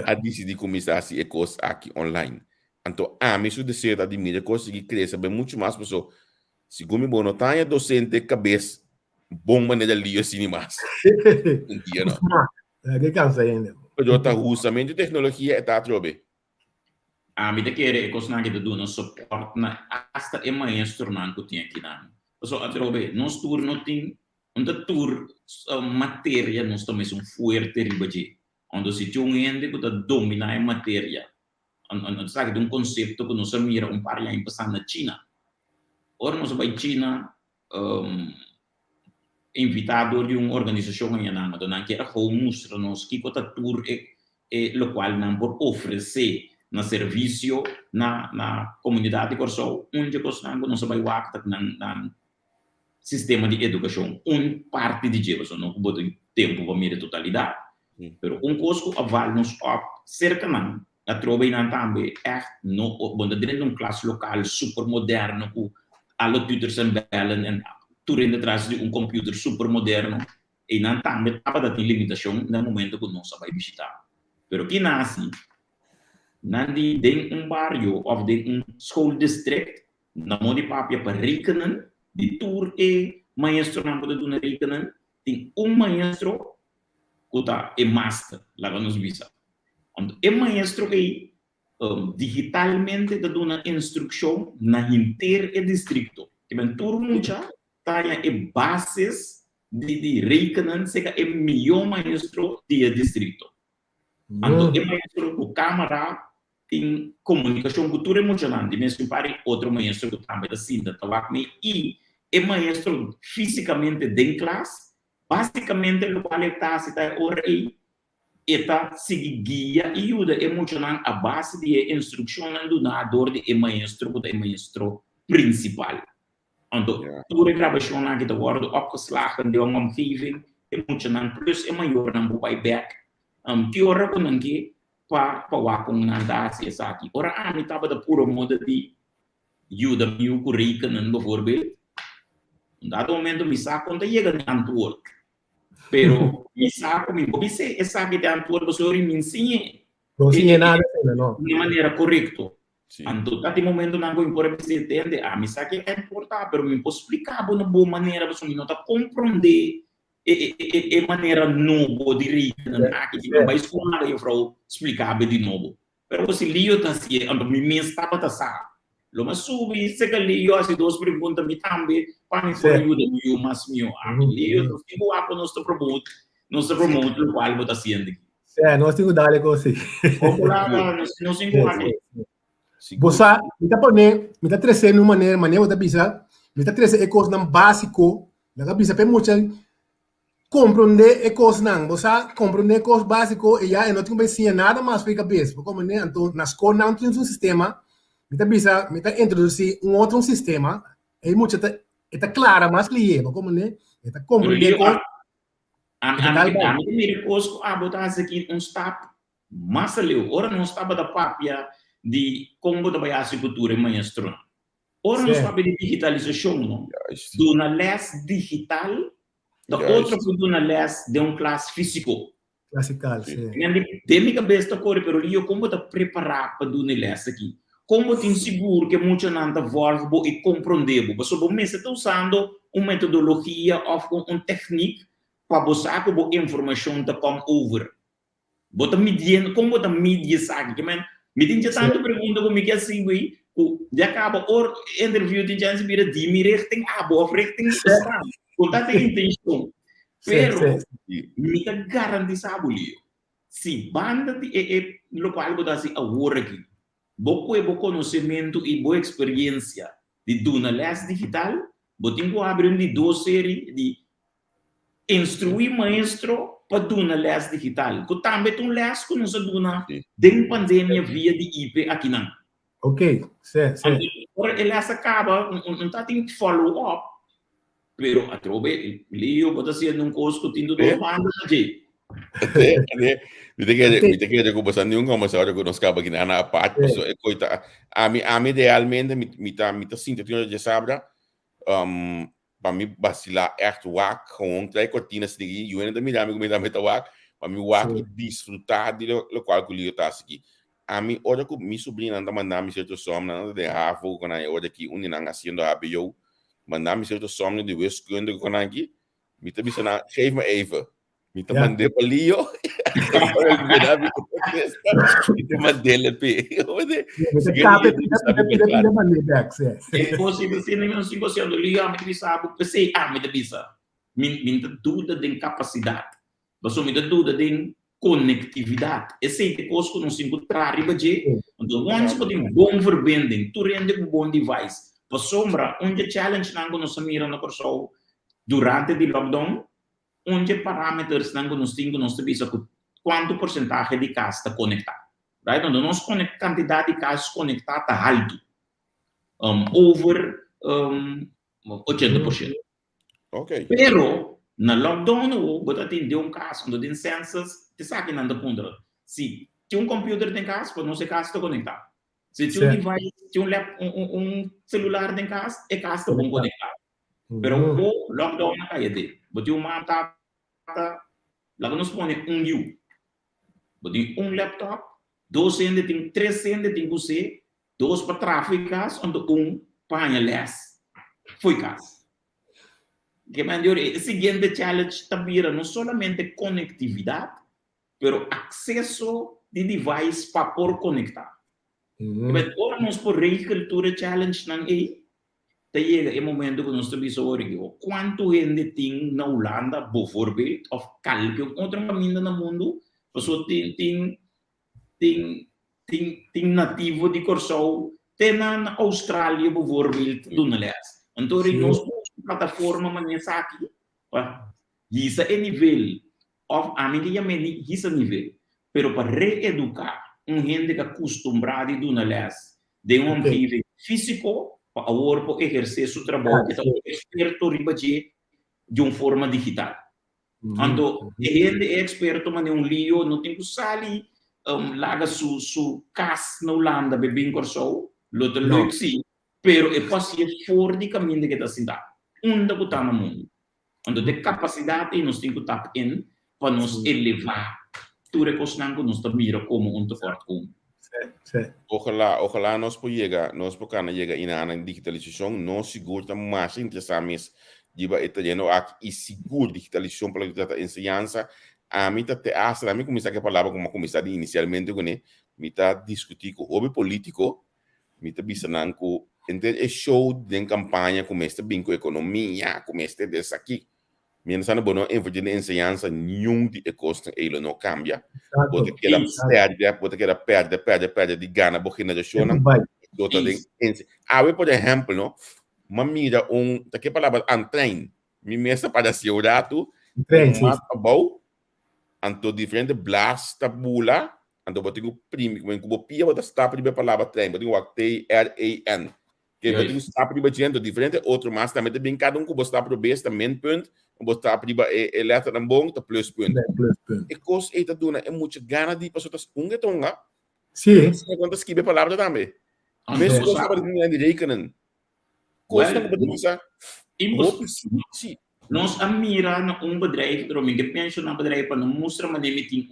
a decidir começar a se coisas aqui online. Então, mesmo de ser de mídia conseguir crescer bem muito mais pessoas. Segundo bom, não tem docente cabeça bom maneira ali assim mais. Um dia não. Que cansa ainda. Eu tá usamento de tecnologia está trobe. Me de querer coisa que do no suporte na hasta é maestro não que tinha aqui não. So a trobe, nós tour não tem tour matéria nós também são forte ribaji. Onde se tinha gente que domina a matéria. Sabe de conceito que nós mira par de anos passando na China. Ora nós vai China invitado de uma organização em Anama, então que era mostra nos que cota tour lo qual não por oferecer na serviço na comunidade corso onde costa não se vai wacta na sistema de educação parte de jeito não boto tempo para mira totalidade pero costo aval nos cerca não a trova não também no bonda dentro classe local super moderno com alle tutors en bellen en toeren detrás de computer super moderno e não também estava da limitação no momento que nós vai visitar. Pero que nasce não de bairro ou de school district na mão papia para rekenen de tour maestro não pode dar rekenen tem maestro que está master lá nos visa. Maestro que digitalmente dá uma instrução na inteiro distrito. Que ben tour mucha taia bases de rekenen, seja é melhor maestro de distrito. Então, é maestro com câmara, tem comunicação, cultura emocionante, mesmo para outro maestro que também da cinta, e é maestro fisicamente de classe, basicamente, o qual está se está aí, está seguir guia e ajuda emocional a base de instrução do nadador de maestro principal. Então, toda a gravação que está agora opgeslagen de uma omgeving, emocional plus é maior dan back. Pior que não que para wakong nanda se aqui. Ora a mim estava da pura moda de ajuda meu currículo não bijvoorbeeld. Dado momento me saco quando chega de antwoord. Pero me saco me obise essa que de antwoord você me ensina. Não ensina nada, não. De maneira correta. Então, até o momento não vou impor você entende. A mim sabe que é importante, pero me posso explicar de uma boa maneira você não está compreender e maneira nova de rir aqui que vai escolar eu vou explicar de novo. Pero você liu tá se, então me estava tá sa. Lo mas subi se que liu as duas perguntas me também para me for ajuda meu mas meu. A mim liu não se boa com nosso promote o qual você sendo aqui. Nós temos que dar com você. Popular não se encontra. Você está pondo, me está trazendo uma maneira da bisa, me está trazendo coisas não básico, da bisa para muitas compreender coisas não, você compreender coisas básico e já não tem que ensinar nada mais para a cabeça, como né, então na escola não tem um sistema, me está bisa, me está introduzir outro sistema, e muitas está clara mais que como né, está compreender coisas. A mim coisa a botar aqui step mas leu, ora não estava da papia de como da vai a cultura maestro. Ora não sabe de digitalização, não. Do na les digital, da outra do na les de classe físico. Classical, sim. De minha cabeça corre, pero eu como da preparar para do na les aqui. Como tem seguro que muito não da volta e compreender, mas sobre me está usando uma metodologia ou técnica para buscar como informação da come over. Bota medindo, como bota media sabe, que me tinha tanto pergunta como que assim, já acaba o interview de chance vira de me richting abo, richting staan. Conta tem intenção. Pero me tá garantizado ali. Se banda de local botar assim a work, boco e conhecimento e boa experiência de duna les digital, botinho abrir de 2 séries de instruir maestro para duna les digital. Que também tem les que não se duna de pandemia via de IP aqui não. Ok, certo. Agora ele acaba, não está tendo follow up, pero a trobe Leo bota se num curso que tem do banda de. Me te quedo com você nenhum como sabe que nós acaba aqui na parte, é coisa a mim idealmente me tá sinto que já sabe para mim vacilar echt wak gewoon 3 cortinas de eu ainda me dá wak para mim wak e desfrutar de lo qual que eu tá aqui. A mim olha que minha sobrinha anda mandando certo som nada de rafo quando eu olha aqui não haciendo HBO mandando certo som de wiskunde quando aqui me tá dizendo geef me even me tá mandando para Leo me mandei LP é possível se não se você do Leo me sabe pensei me da bisa me dúvida de capacidade você me dúvida de conectividade. Esse é coisa que não se encontra arriba de. Então, onde você tem bom verbinding, tu rende com bom device. Para sombra, onde challenge não nos mira na pessoa durante o lockdown, onde parâmetros não nos tem que nos avisa quanto porcentagem de casa está conectado. Right? Então, nós quantidade de casas conectadas está alto. Over 80%. Ok. Pero, na lockdown, você tem um caso, onde tem census, você sabe que não dá ponto. Se tem computer em casa, pode não ser casa está conectado. Se tem device, tem celular em casa, é casa está bom conectado. Pero o lockdown na caia dele. Você tem uma tata, lá nos põe U. Você tem laptop, 2 tem 3 tem você, 2 para tráfego, onde para les. Foi casa. Que o seguinte challenge também não somente conectividade, pero acesso de device para por conectar. Agora nós por agricultura challenge não é llega el momento que nós estamos horen, quanto gente tem na Holanda, bijvoorbeeld, of qualquer outro caminho no mundo, pessoa tem nativo de Corsou, tem na Austrália, bijvoorbeeld, doen les. Então, nós plataforma maneira aqui, isso é nível, of a mim que é isso nível, pero para reeducar gente que é acostumado a doen les, de ambiente físico, para agora exercer seu trabalho, que é experto de uma forma digital. Então, gente é experto, mas é lío, não tem que sair, laga su casa na Holanda, bebê em Corsou, luta leuk sim, pero é possível fora de caminho que está sendo, onde está no mundo. Então, de capacidade, nós temos que estar in, para nos elevar, tudo é coisa que nós mira como um forte como. Ojalá nós podemos chegar na digitalização, nós seguro mais interessante diba italiano e seguro digitalização para a ensinança. A mim tá a mim começar a falar como começar inicialmente com me tá discutir com o político, me tá bisando com é show de campanha começa bem com economia, começa dessa aqui. Menos ano bom em vez de ensinança nenhum de custo ele não cambia. Pode que ela perde de gana porque na gestão outra tem por exemplo, não mamira que palavra trein me mesa para se orato bom anto diferente blast tabula anto botigo primi como pia bota sta para palavra trein botigo TRAN que botigo sta para dizendo diferente outro mas também bem cada com bosta para besta main point bosta para letra bom tá plus point e cos eta dona é muito gana de pessoas tonga sim quando escreve palavra também mesmo coisa para ninguém rekenen coisa que bedoel impossível. Nós admiramos bedrijf, daarom ik penso na bedrijf para não mostrar mas ele tem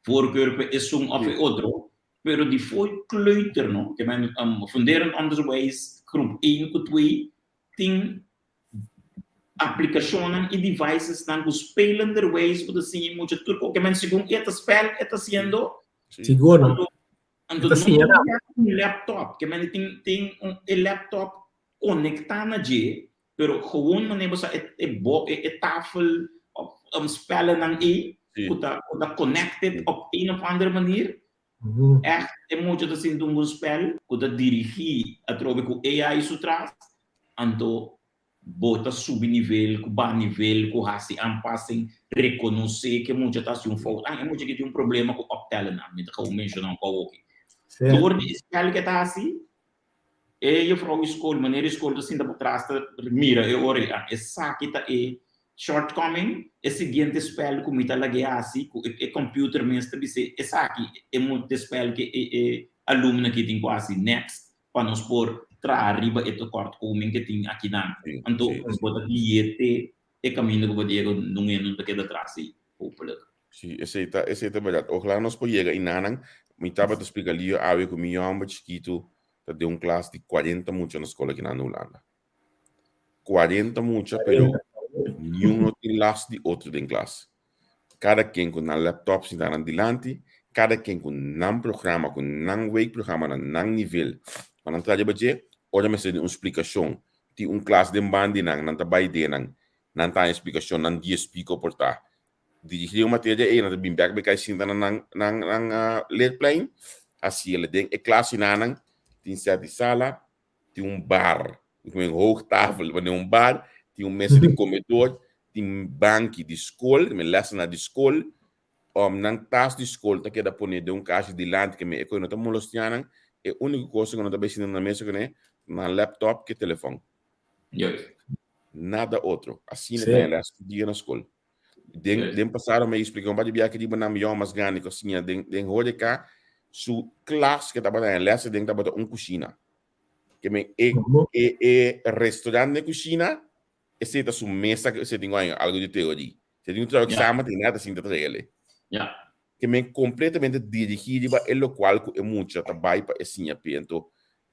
voorkeur para of outro, pero die foi kleuter no, que men funderen onderwijs groep 1 tot 2 tem aplicações e devices dan ku spelenderwijs para assim muito tudo que men segundo eta spel eta sendo seguro então laptop que men tem laptop conectar na G, pero gewoon maneira você tafel op spellen dan kuda connected op een of andere manier. Echt, é muito assim de spel, kuda dirigir através com AI sutras, então bota subnível, com bas nível, com assim anpassing, reconhecer que muito tá assim falta, é muito que tem problema com optelen, me tá como mencionar um pouco aqui. Door de spel que tá assim eu vou escolher maneira escolher assim da por trás mira eu ora essa aqui tá shortcoming é seguinte spell como está lá assim o computer mesmo dizer essa aqui é muito spell que aluno que tem quase next para nos por trazer riba e corte como que tem aqui não então bota aqui é caminho que vou dizer não é não daquela atrás hopefully sim esse tá verdade ojalá nós pode chegar e não me tava te explicar ali a com meu amo chiquito de classe de 40 mucho na escola aqui na Holanda. 40 mucho, pero nenhum tem classe de outro tem classe. Cada quem com um laptop se dá adiante, cada quem com um programa, com um week programa, na nível. Quando entra de bater, olha me uma explicação. Tem classe de bandi não tá vai de não tá explicação, não dia explica portar. Dirigir uma matéria na bem back porque assim na leerplein, assim ele tem classe não tem sete sala, tem bar, tem hoogtafel, tem bar, tem mesa de comedor, tem banco de escola, tem lesson de escola, não tas de escola, tá que dá pôr de caixa de lante que me economia não tá molestando, é a única coisa que não tá bem na mesa que né, na laptop que telefone. Nada outro. Assim não tem lá dia na escola. Den passaram me explicar um pouco que diba na melhor mas ganha cozinha, den hoje cá su classe que estava na lessa dentro da cozinha que me restaurante de cozinha esse da sua mesa que você tem algo de teoria você tem outro exame tem nada assim de trazer que me completamente dirigido para o local que é muito trabalho para assim então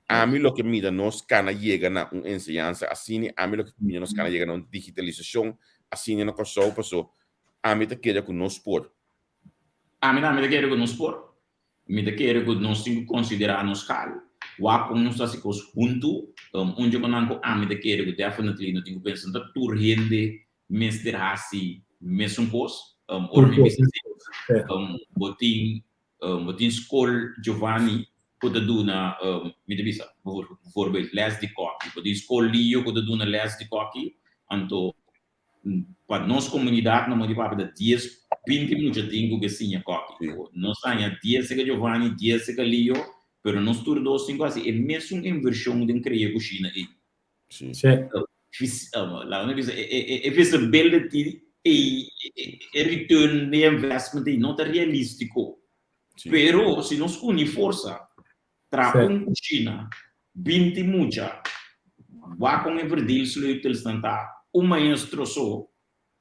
a mim o que me dá nos cana chega na ensinança assim a mim o que me nos cana chega na digitalização assim na coisa passou a mim te quer com nos por a mim te quer com nos por me te quer que nós temos que considerar nos cal Wapong não está se cos junto, onde eu não ame de querer, eu definitely não tenho pensando da tour rende, Mr. Hassi, mesmo cos, or me bisa botin school Giovanni kuda duna me de bisa, bijvoorbeeld les de koki, botin school Lio kuda duna les de koki, anto para nossa comunidade não pode falar de 10, 20 minutos de que sim koki, nós temos 10 que Giovanni, 10 que Lio, pero nós turnos cinco assim, é mesmo uma inversão de criar coxina aí. Sim. Lá onde é visibility e return de investment aí não é realístico. Pero se nós unir força, tra coxina, 20 mucha, vai com verdil sleutels tentar, maestro só,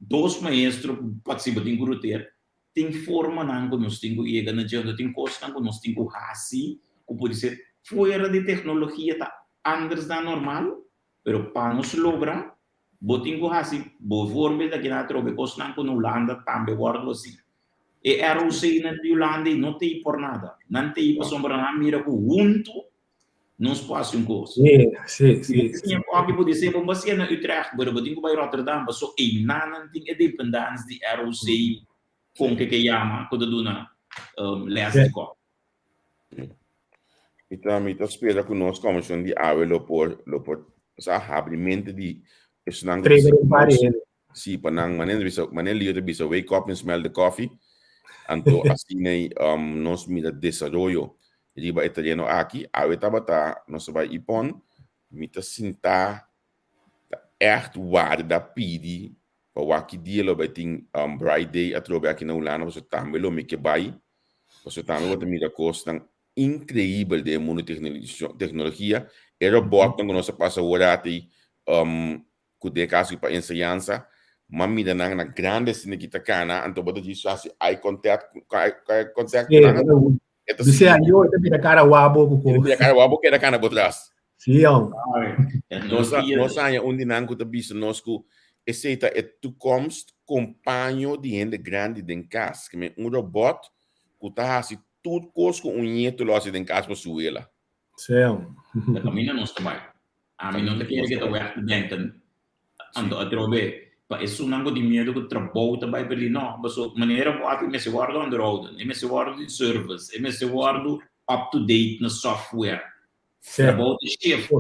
2 maestros participam de gruter, tem forma não que nós temos e na gente tem coisa não que nós temos assim, que pode ser fora de tecnologia tá anders da normal, pero para nós lograr, botinho assim, bo forma daqui na trobe coisa não que na Holanda também guardo assim. E ROC na Holanda não tem por nada, não tem para sombra na mira com junto, não se passa coisa. Sim. Sim, alguém pode dizer, bom, mas na Utrecht, pero botinho vai Rotterdam, mas só em não tem a dependência de ROC com que chama quando duna les de cop. Então, espera que nós começamos de ave por abrimento de sim, para não maneira liga de wake up and smell the coffee, então assim nós mira desenvolvimento riba italiano aqui, ave tabata nós vai ipon, mita sinta echt waarde da pidi, para o aqui dia lo beting bright day atrobe aqui na Holanda, você também lo me que vai, você também vai mira costa incrível de mundo tecnologia, era bom quando nós passa hora até de caso para ensinança, mas me dá na grande cena que tá cana, então bota disso assim, eye contact, Você aí eu também cara wabo com cara wabo que era cana por trás. Sim, nós aí onde não que tá bicho nós que esse é toekomst companheiro de gente grande em casa, que me robot que tá assim tudo coisa com nieto lá em casa para sua ela. Sim. A caminho não está bem. A mim não te quer que tu vai denken. Ando a trobe, pa isso não de medo que trabalho também para não, mas a maneira que me se guarda on the road, me se guarda de service, me se guarda up to date no software. Trabalho de shift.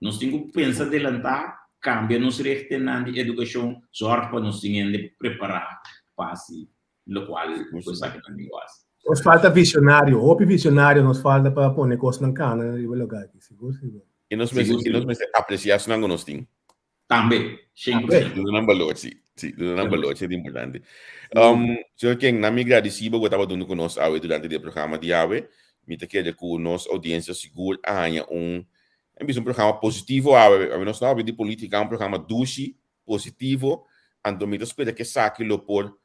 Nós temos que pensar adelantar, cambia nos rechten na educação, sorte para nós de preparar para assim, lo qual coisa que também gosta. Nos falta visionário, visionário nos falta para pôr negócio na cana e lugar aqui, seguro. E nós mesmos apreciação não nós temos. Também, 100%. Do valor, sim, do valor, isso é importante. So que na migra de Siba, eu estava dando com nós durante o programa de AWE, me te quer com nós audiência segura há um programa positivo, nós não de política, um programa dulce, positivo, então me espera que saque lo por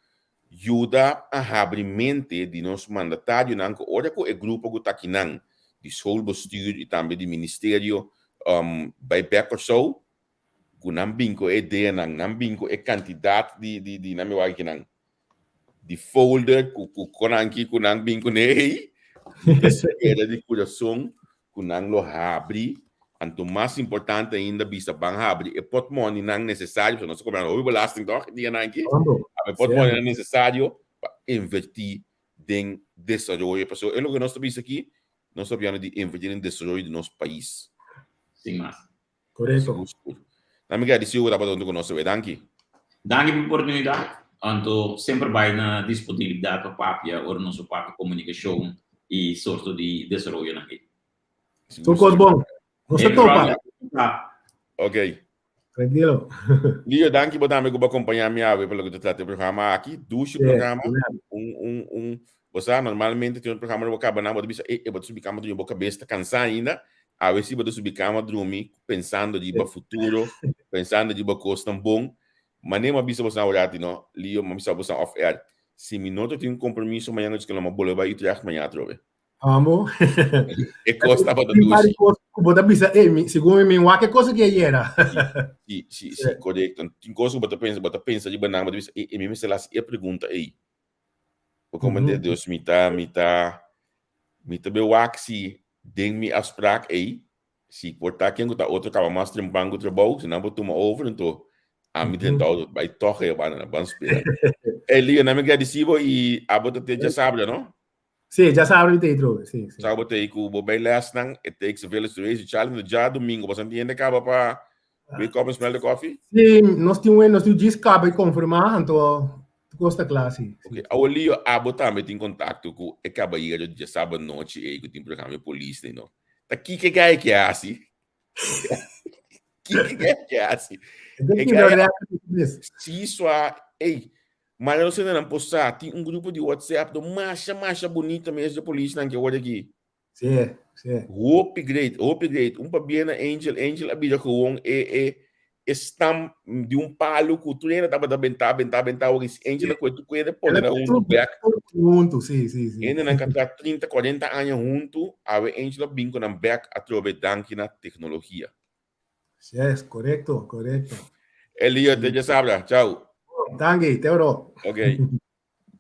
ajuda a abrir mente de nosso mandatário, não que ora com o grupo que está aqui não, de schoolbestuur e também de ministério, by back or so, kunang binko ideia nang binko candidato de na meu aqui nang de folder kunang binko nei era de coração kunang lo abre anto mais importante ainda vista bang abre e pot money nang necessário para nós cobrar o belasting doch dia nang aqui a pot money nang necessário para investir em desenvolvimento pessoal é o que nós estamos aqui nós estamos de investir em desenvolvimento do nosso país sim mas correto. Amiga, di sigo dapat untuk conoscere, danke. Danke per l'opportunità, anto sempre vai na disponibilità per papia o nostro papia comunicazione e sorto di desarrollo aqui. Tu cos bom. Você topa. Ok. Tranquilo. Lio, danke por darme como acompanhar minha ave pelo que tu trata o programa aqui, ducho programa, você normalmente tem um programa no acaba na boa e boa subir cama do boca besta cansar ainda. A ver se você subir cama dormir pensando de futuro, pensando de coisa tão bom, mas nem uma bisa você olhar não, Lio, uma bisa você off air. Se minuto tem compromisso amanhã que uma bola vai ir amanhã trove. Amo. E costa para tudo. Botar bisa, segundo mim, que coisa que era. Sim, correto. Tem coisa que você pensa de banana, mas e me se las e pergunta aí. Como Deus me tá bem waxi Ding me afspraak, se portar quem tá outro acaba mais um banco de trabalho, se não botar uma over, então a mim tentou vai tocar eu na ban espera. Ele não me agradecido e a bota te já sabe, não? Sim, já sabe de intro, sim, sim. Sabe bota aí que o bobei last night, it takes a village to raise a child, no já domingo, você entende acaba para wake up and smell the coffee? Sim, nós tínhamos 10 cabos confirmar, então gosta classe. Ok, ao ali a botar me tem contato com acaba aí já sabe noite e que tem programa de polícia, não? Tá que é assim? Que é assim? Então, que melhor Se isso mas eu sei não postar, tem grupo de WhatsApp do marcha bonita mesmo de polícia que olha aqui. Sim, sim. Hope great. Pabiana Angel abija com estam de palo que tu ainda tava da bentar, Angel que tu cuida pode dar back. Junto, sim, sim, sim. Ainda não cantar 30, 40 anos junto, a Angel bingo na back a trove danke na tecnologia. Yes, correcto. Elio, te já sabe, tchau. Tangue, Teoro. Ok.